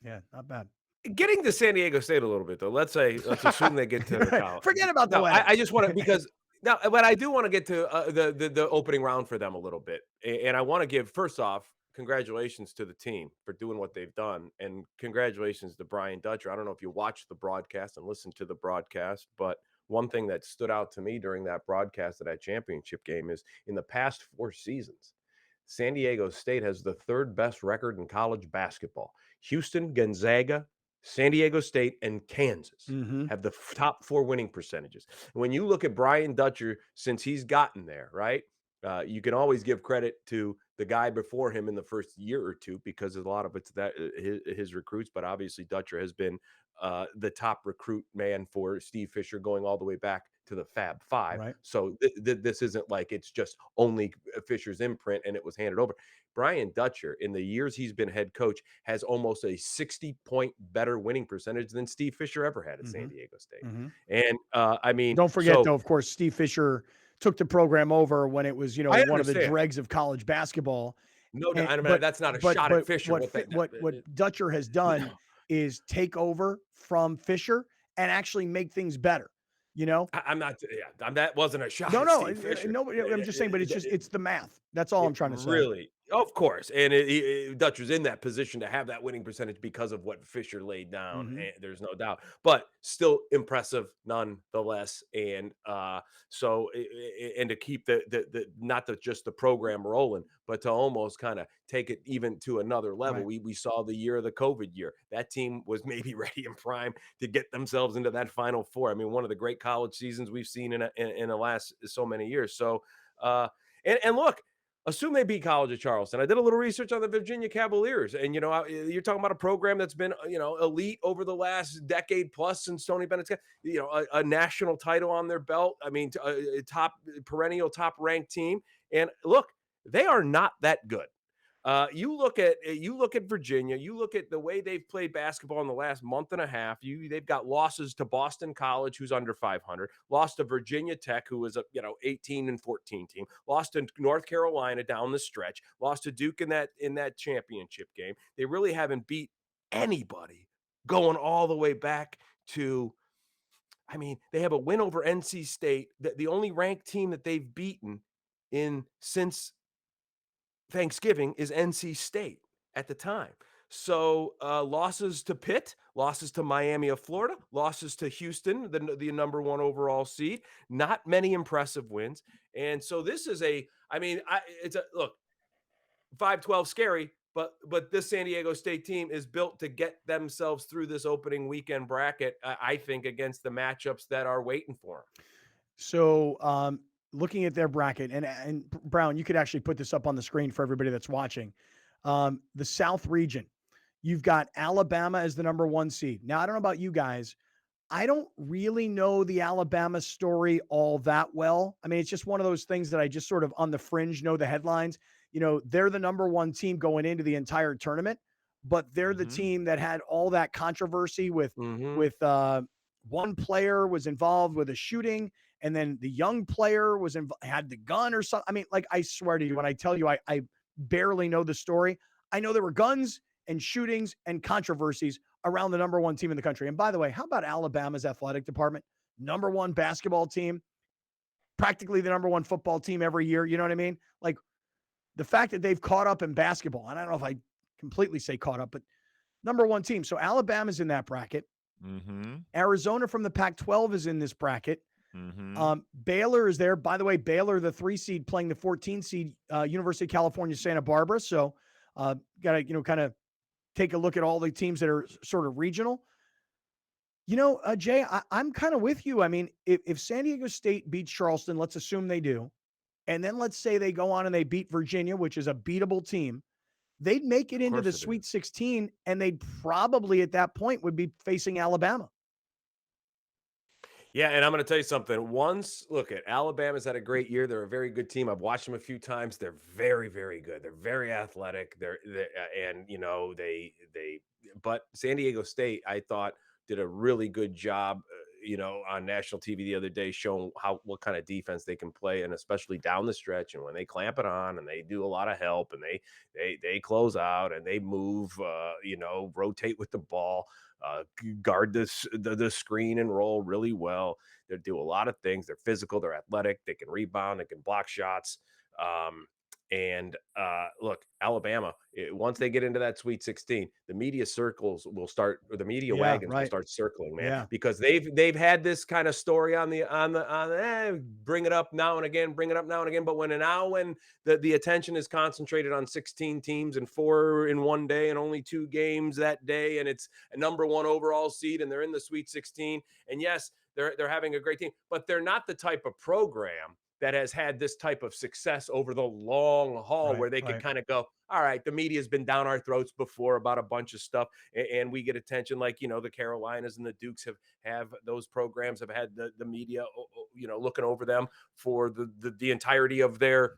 Yeah, not bad. Getting to San Diego State a little bit, though. Let's assume they get to the college. Forget about the wedding. I just want to, because now, but I do want to get to the opening round for them a little bit. And I want to give, first off, congratulations to the team for doing what they've done. And congratulations to Brian Dutcher. I don't know if you watched the broadcast and listened to the broadcast, but one thing that stood out to me during that broadcast of that championship game is in the past 4 seasons, San Diego State has the 3rd best record in college basketball. Houston, Gonzaga, San Diego State, and Kansas have the top 4 winning percentages. When you look at Brian Dutcher, since he's gotten there, right, you can always give credit to the guy before him in the first year or two, because a lot of it's that his recruits, but obviously Dutcher has been the top recruit man for Steve Fisher going all the way back to the Fab Five. Right. So this isn't like it's just only Fisher's imprint and it was handed over. Brian Dutcher, in the years he's been head coach, has almost a 60-point better winning percentage than Steve Fisher ever had at San Diego State. And I mean, don't forget, though, of course, Steve Fisher took the program over when it was, one of the dregs of college basketball. No, I mean, that's not a shot at Fisher. What Dutcher has done is take over from Fisher and actually make things better. I'm not. Yeah, that wasn't a shot. No, at Steve Fisher. no. I'm just saying, but it's the math. That's all I'm trying to say. Really, of course. And Dutcher's in that position to have that winning percentage because of what Fisher laid down. And there's no doubt, but still impressive nonetheless. And so to keep the not just the program rolling, but to almost kind of take it even to another level. Right. We saw the year of the COVID year. That team was maybe ready and prime to get themselves into that Final Four. I mean, one of the great college seasons we've seen in the last so many years. So, and look, assume they beat College of Charleston. I did a little research on the Virginia Cavaliers, and you're talking about a program that's been elite over the last decade plus since Tony Bennett's got a national title on their belt. I mean, a perennial top ranked team. And look, they are not that good. You look at Virginia. You look at the way they've played basketball in the last month and a half. They've got losses to Boston College, who's under 500. Lost to Virginia Tech, who was a 18-14 team. Lost to North Carolina down the stretch. Lost to Duke in that championship game. They really haven't beat anybody going all the way back to. I mean, they have a win over NC State. The only ranked team that they've beaten since Thanksgiving is NC State at the time. So losses to Pitt, losses to Miami of Florida, losses to Houston, the number 1 overall seed. Not many impressive wins. And so this is look, 5-12 scary, but this San Diego State team is built to get themselves through this opening weekend bracket, I think, against the matchups that are waiting for them. So looking at their bracket, and Brown, you could actually put this up on the screen for everybody that's watching. The South region, you've got Alabama as the number 1 seed. Now, I don't know about you guys. I don't really know the Alabama story all that well. I mean, it's just one of those things that I just sort of on the fringe know the headlines. They're the number 1 team going into the entire tournament, but they're the team that had all that controversy with one player was involved with a shooting, and then the young player had the gun or something. I mean, like, I swear to you, when I tell you I barely know the story, I know there were guns and shootings and controversies around the number 1 team in the country. And by the way, how about Alabama's athletic department? Number 1 basketball team, practically the number 1 football team every year. You know what I mean? Like, the fact that they've caught up in basketball, and I don't know if I completely say caught up, but number 1 team. So Alabama's in that bracket. Arizona from the Pac-12 is in this bracket. Baylor is there. By the way, Baylor, the 3 seed, playing the 14 seed, University of California, Santa Barbara. So got to, kind of take a look at all the teams that are sort of regional. Jay, I'm kind of with you. I mean, if San Diego State beats Charleston, let's assume they do, and then let's say they go on and they beat Virginia, which is a beatable team, they'd make it into the Sweet 16, and they'd probably at that point would be facing Alabama. Yeah, and I'm going to tell you something. Look at Alabama's had a great year. They're a very good team. I've watched them a few times. They're very, very good. They're very athletic. But San Diego State, I thought, did a really good job, on national TV the other day, showing what kind of defense they can play, and especially down the stretch, and when they clamp it on and they do a lot of help and they close out and they move, rotate with the ball. Guard the screen and roll really well. They do a lot of things. They're physical. They're athletic. They can rebound. They can block shots. Look, Alabama, once they get into that Sweet 16, the media circles will start, or the media wagons will start circling, man, because they've had this kind of story on bring it up now and again. But when the attention is concentrated on 16 teams and 4 in one day and only 2 games that day, and it's a number 1 overall seed and they're in the Sweet 16, and yes, they're having a great team, but they're not the type of program that has had this type of success over the long haul, where they can kind of go, all right, the media's been down our throats before about a bunch of stuff, and we get attention, like, the Carolinas and the Dukes have those programs have had the media, looking over them for the entirety of their,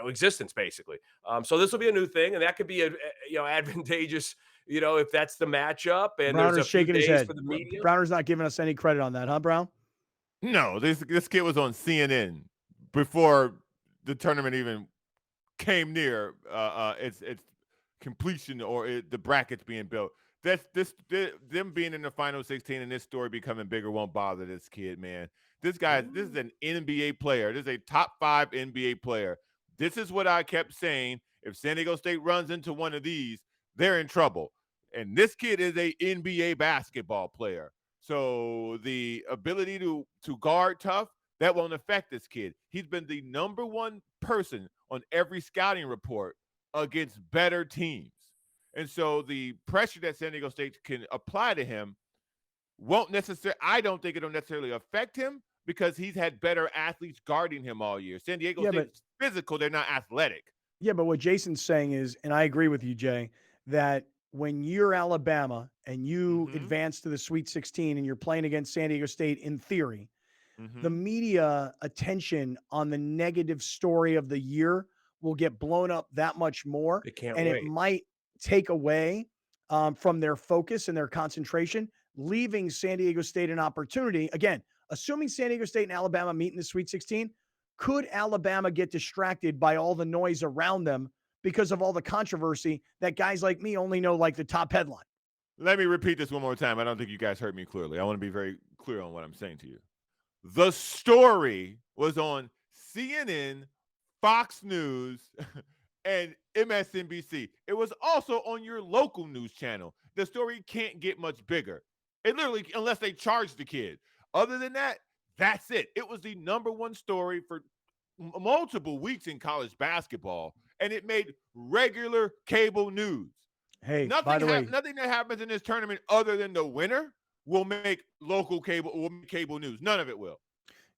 existence, basically. So this will be a new thing, and that could be advantageous, if that's the matchup. And Browner's there's a few shaking his days head. for the media. Browner's not giving us any credit on that, huh, Brown? No, this kid was on CNN before the tournament even came near its completion or the brackets being built. Them being in the final 16 and this story becoming bigger won't bother this kid, man. This is an NBA player. This is a top 5 NBA player. This is what I kept saying. If San Diego State runs into one of these, they're in trouble. And this kid is a NBA basketball player. So the ability to guard tough, that won't affect this kid. He's been the number 1 person on every scouting report against better teams. And so the pressure that San Diego State can apply to him I don't think it'll necessarily affect him, because he's had better athletes guarding him all year. San Diego State's physical, they're not athletic. Yeah, but what Jason's saying is, and I agree with you, Jay, that when you're Alabama and you advance to the Sweet 16 and you're playing against San Diego State, in theory, the media attention on the negative story of the year will get blown up that much more. They can't And it wait. might take away from their focus and their concentration, leaving San Diego State an opportunity. Again, assuming San Diego State and Alabama meet in the Sweet 16, could Alabama get distracted by all the noise around them because of all the controversy that guys like me only know like the top headline? Let me repeat this one more time. I don't think you guys heard me clearly. I want to be very clear on what I'm saying to you. The story was on CNN, Fox News, and MSNBC. It was also on your local news channel. The story can't get much bigger. It literally, unless they charge the kid. Other than that, that's it. It was the number one story for multiple weeks in college basketball, and it made regular cable news. Hey, by the way, nothing that happens in this tournament other than the winner will make cable news. None of it will.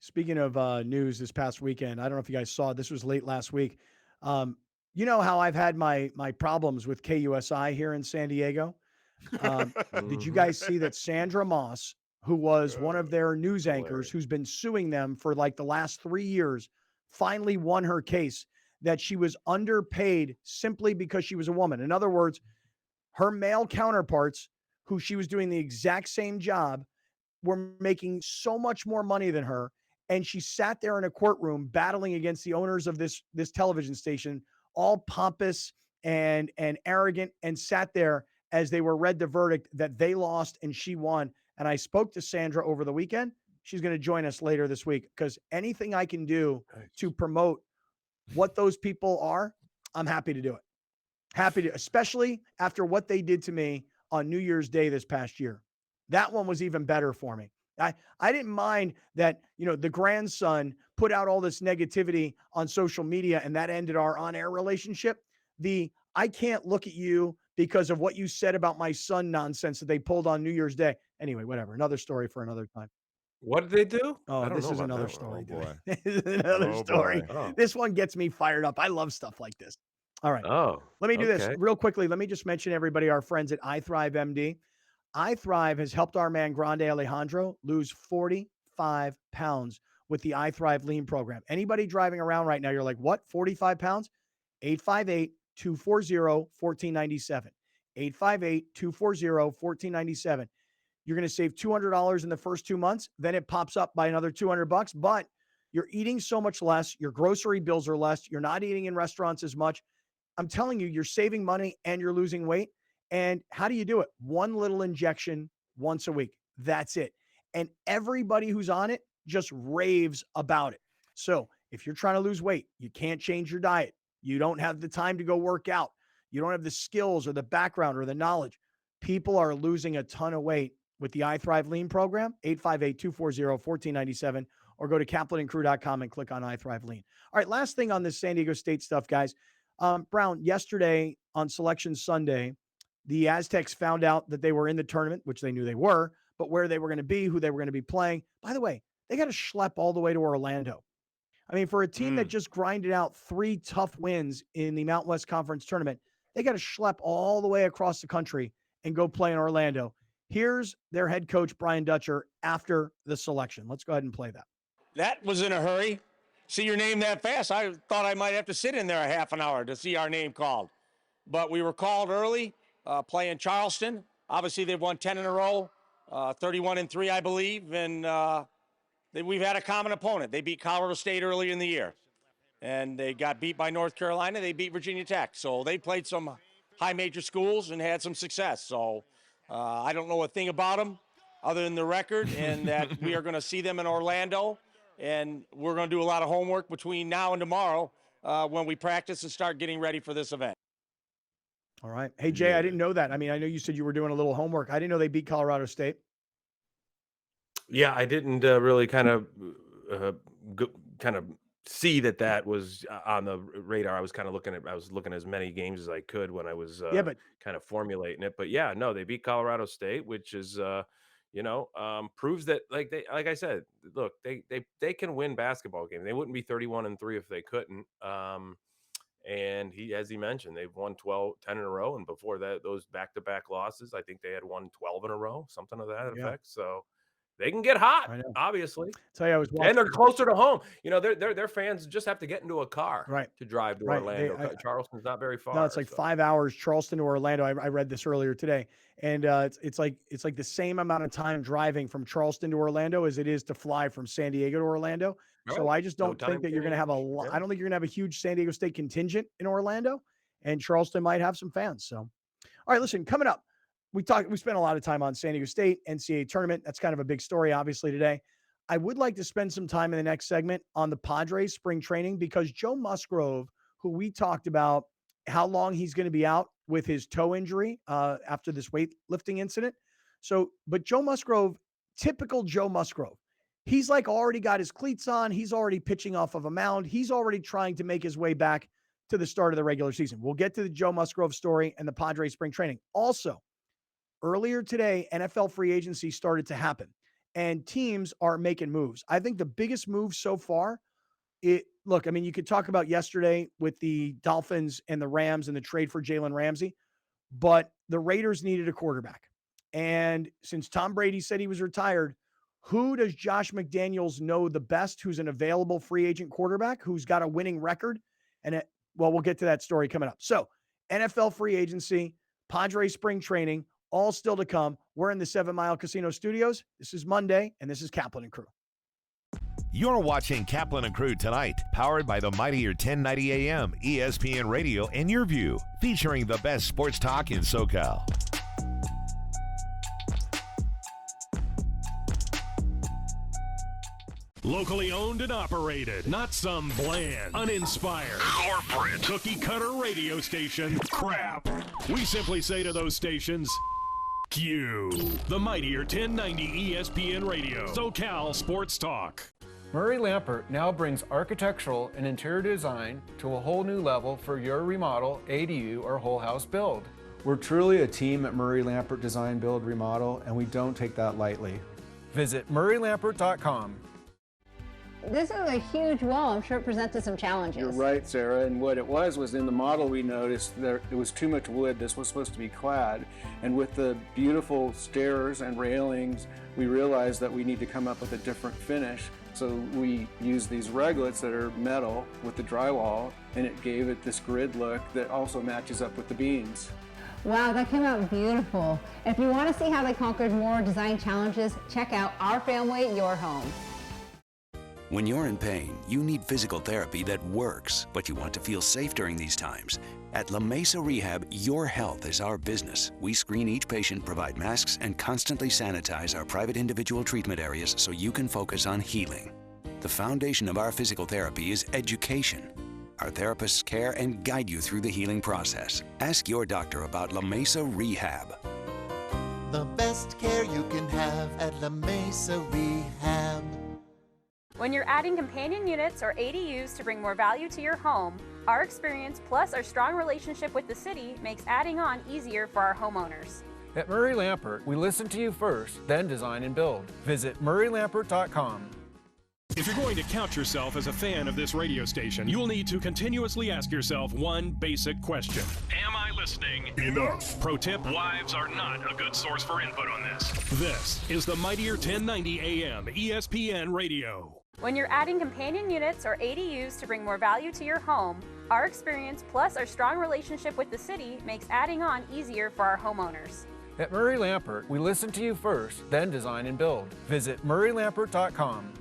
speaking of news this past weekend, I don't know if you guys saw, this was late last week. You know how I've had my problems with KUSI here in San Diego? Did you guys see that Sandra Moss, who was one of their news anchors, who's been suing them for like the last 3 years, finally won her case that she was underpaid simply because she was a woman? In other words, her male counterparts, who she was doing the exact same job, were making so much more money than her. And she sat there in a courtroom battling against the owners of this television station, all pompous and arrogant, and sat there as they were read the verdict that they lost and she won. And I spoke to Sandra over the weekend. She's going to join us later this week, because anything I can do to promote what those people are, I'm happy to do it. Happy to, especially after what they did to me on New Year's Day this past year. That one was even better for me. I didn't mind that, the grandson put out all this negativity on social media and that ended our on-air relationship. I can't look at you because of what you said about my son nonsense that they pulled on New Year's Day. Anyway, whatever. Another story for another time. What did they do? Oh, I don't this know is about another that one. story. Oh, boy. This is another Oh, story. boy. Oh. This one gets me fired up. I love stuff like this. All right. Oh, Let me do this okay. real quickly. Let me just mention everybody, our friends at iThrive MD. iThrive has helped our man Grande Alejandro lose 45 pounds with the iThrive Lean program. Anybody driving around right now, you're like, what, 45 pounds? 858-240-1497. 858-240-1497. You're going to save $200 in the first 2 months. Then it pops up by another $200, but you're eating so much less. Your grocery bills are less. You're not eating in restaurants as much. I'm telling you, you're saving money and you're losing weight. And how do you do it? One little injection once a week. That's it. And everybody who's on it just raves about it. So if you're trying to lose weight, you can't change your diet. You don't have the time to go work out. You don't have the skills or the background or the knowledge. People are losing a ton of weight with the iThrive Lean program, 858-240-1497, or go to kaplanandcrew.com and click on iThrive Lean. All right, last thing on this San Diego State stuff, guys. Brown, yesterday on Selection Sunday, the Aztecs found out that they were in the tournament, which they knew they were, but where they were going to be, who they were going to be playing. By the way, they got to schlep all the way to Orlando. I mean, for a team that just grinded out 3 tough wins in the Mountain West Conference tournament, they got to schlep all the way across the country and go play in Orlando. Here's their head coach, Brian Dutcher, after the selection. Let's go ahead and play that. That was in a hurry. See your name that fast. I thought I might have to sit in there a half an hour to see our name called. But we were called early, playing Charleston. Obviously, they've won 10 in a row, 31-3, I believe. And we've had a common opponent. They beat Colorado State earlier in the year. And they got beat by North Carolina. They beat Virginia Tech. So they played some high major schools and had some success. So I don't know a thing about them other than the record, and that we are going to see them in Orlando. And we're going to do a lot of homework between now and tomorrow when we practice and start getting ready for this event. All right. Hey, Jay, I didn't know that. I mean, I know you said you were doing a little homework. I didn't know they beat Colorado State. Yeah, I didn't really kind of see that was on the radar. I was looking at as many games as I could when I was but kind of formulating it. But yeah, no, they beat Colorado State, which is proves that, like I said, look, they can win basketball games. They wouldn't be 31-3 if they couldn't. And as he mentioned, they've won 10 in a row, and before that, those back-to-back losses, I think they had won 12 in a row, something of that effect. So they can get hot, I know. obviously. Tell you, I was And watching. they're closer to home. You know, their fans just have to get into a car Right. to drive to Right. Orlando. Charleston's not very far. No, it's like so. 5 hours, Charleston to Orlando. I read this earlier today, and it's like the same amount of time driving from Charleston to Orlando as it is to fly from San Diego to Orlando. So Right. I just No don't time think that you're going to have a change. lot. Yeah. I don't think you're going to have a huge San Diego State contingent in Orlando, and Charleston might have some fans. So, all right, listen, coming up, we spent a lot of time on San Diego State NCAA tournament. That's kind of a big story, obviously, today. I would like to spend some time in the next segment on the Padres spring training because Joe Musgrove, who we talked about how long he's going to be out with his toe injury after this weightlifting incident. So, but Joe Musgrove, typical Joe Musgrove, he's like already got his cleats on. He's already pitching off of a mound. He's already trying to make his way back to the start of the regular season. We'll get to the Joe Musgrove story and the Padres spring training. Also, earlier today, NFL free agency started to happen and teams are making moves. I think the biggest move so far, look, I mean, you could talk about yesterday with the Dolphins and the Rams and the trade for Jalen Ramsey, but the Raiders needed a quarterback. And since Tom Brady said he was retired, who does Josh McDaniels know the best who's an available free agent quarterback who's got a winning record? And we'll get to that story coming up. So NFL free agency, Padres spring training, all still to come. We're in the 7 Mile Casino Studios. This is Monday, and this is Kaplan and Crew. You're watching Kaplan and Crew Tonight, powered by the mightier 1090 AM, ESPN Radio, and Your View, featuring the best sports talk in SoCal. Locally owned and operated, not some bland, uninspired, corporate, cookie-cutter radio station crap. We simply say to those stations, Q. The mightier 1090 ESPN Radio, SoCal Sports Talk. Murray Lampert now brings architectural and interior design to a whole new level for your remodel, ADU, or whole house build. We're truly a team at Murray Lampert Design, Build, Remodel, and we don't take that lightly. Visit murraylampert.com. This is a huge wall. I'm sure it presented some challenges. You're right, Sarah. And what it was in the model we noticed there it was too much wood. This was supposed to be clad. And with the beautiful stairs and railings, we realized that we need to come up with a different finish. So we used these reglets that are metal with the drywall, and it gave it this grid look that also matches up with the beams. Wow, that came out beautiful. If you want to see how they conquered more design challenges, check out Our Family, Your Home. When you're in pain, you need physical therapy that works, but you want to feel safe during these times. At La Mesa Rehab, your health is our business. We screen each patient, provide masks, and constantly sanitize our private individual treatment areas so you can focus on healing. The foundation of our physical therapy is education. Our therapists care and guide you through the healing process. Ask your doctor about La Mesa Rehab. The best care you can have at La Mesa Rehab. When you're adding companion units or ADUs to bring more value to your home, our experience plus our strong relationship with the city makes adding on easier for our homeowners. At Murray Lampert, we listen to you first, then design and build. Visit murraylampert.com. If you're going to count yourself as a fan of this radio station, you'll need to continuously ask yourself one basic question. Am I listening enough? Pro tip, wives are not a good source for input on this. This is the mightier 1090 AM ESPN Radio. When you're adding companion units or ADUs to bring more value to your home, our experience plus our strong relationship with the city makes adding on easier for our homeowners. At Murray Lampert, we listen to you first, then design and build. Visit murraylampert.com.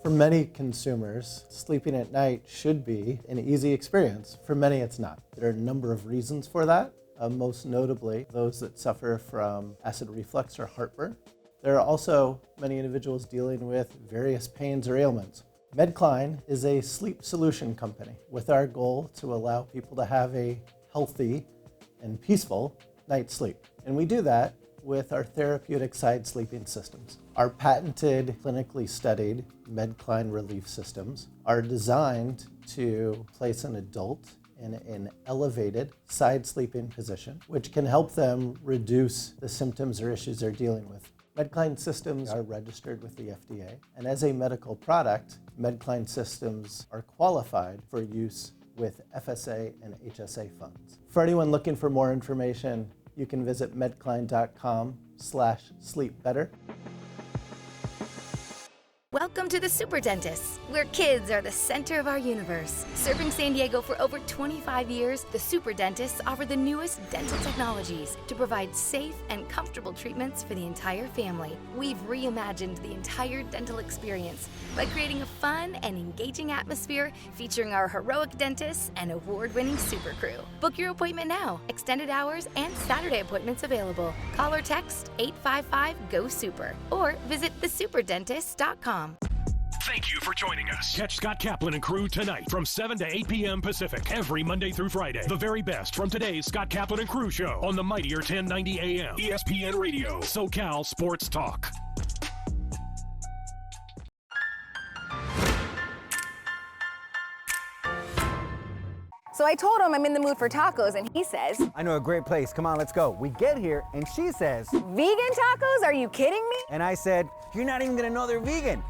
For many consumers, sleeping at night should be an easy experience. For many, it's not. There are a number of reasons for that, most notably those that suffer from acid reflux or heartburn. There are also many individuals dealing with various pains or ailments. MedCline is a sleep solution company with our goal to allow people to have a healthy and peaceful night's sleep. And we do that with our therapeutic side sleeping systems. Our patented, clinically studied MedCline relief systems are designed to place an adult in an elevated side sleeping position, which can help them reduce the symptoms or issues they're dealing with. MedCline systems are registered with the FDA, and as a medical product, MedCline systems are qualified for use with FSA and HSA funds. For anyone looking for more information, you can visit medcline.com/sleepbetter. Welcome to the Super Dentists, where kids are the center of our universe. Serving San Diego for over 25 years, the Super Dentists offer the newest dental technologies to provide safe and comfortable treatments for the entire family. We've reimagined the entire dental experience by creating a fun and engaging atmosphere featuring our heroic dentists and award-winning super crew. Book your appointment now. Extended hours and Saturday appointments available. Call or text 855-GO-SUPER or visit thesuperdentist.com. Thank you for joining us. Catch Scott Kaplan and Crew tonight from 7 to 8 p.m. Pacific every Monday through Friday. The very best from today's Scott Kaplan and Crew show on the mightier 1090 AM ESPN Radio, SoCal Sports Talk. So I told him I'm in the mood for tacos, and he says, I know a great place. Come on, let's go. We get here, and she says, vegan tacos? Are you kidding me? And I said, you're not even gonna know they're vegan.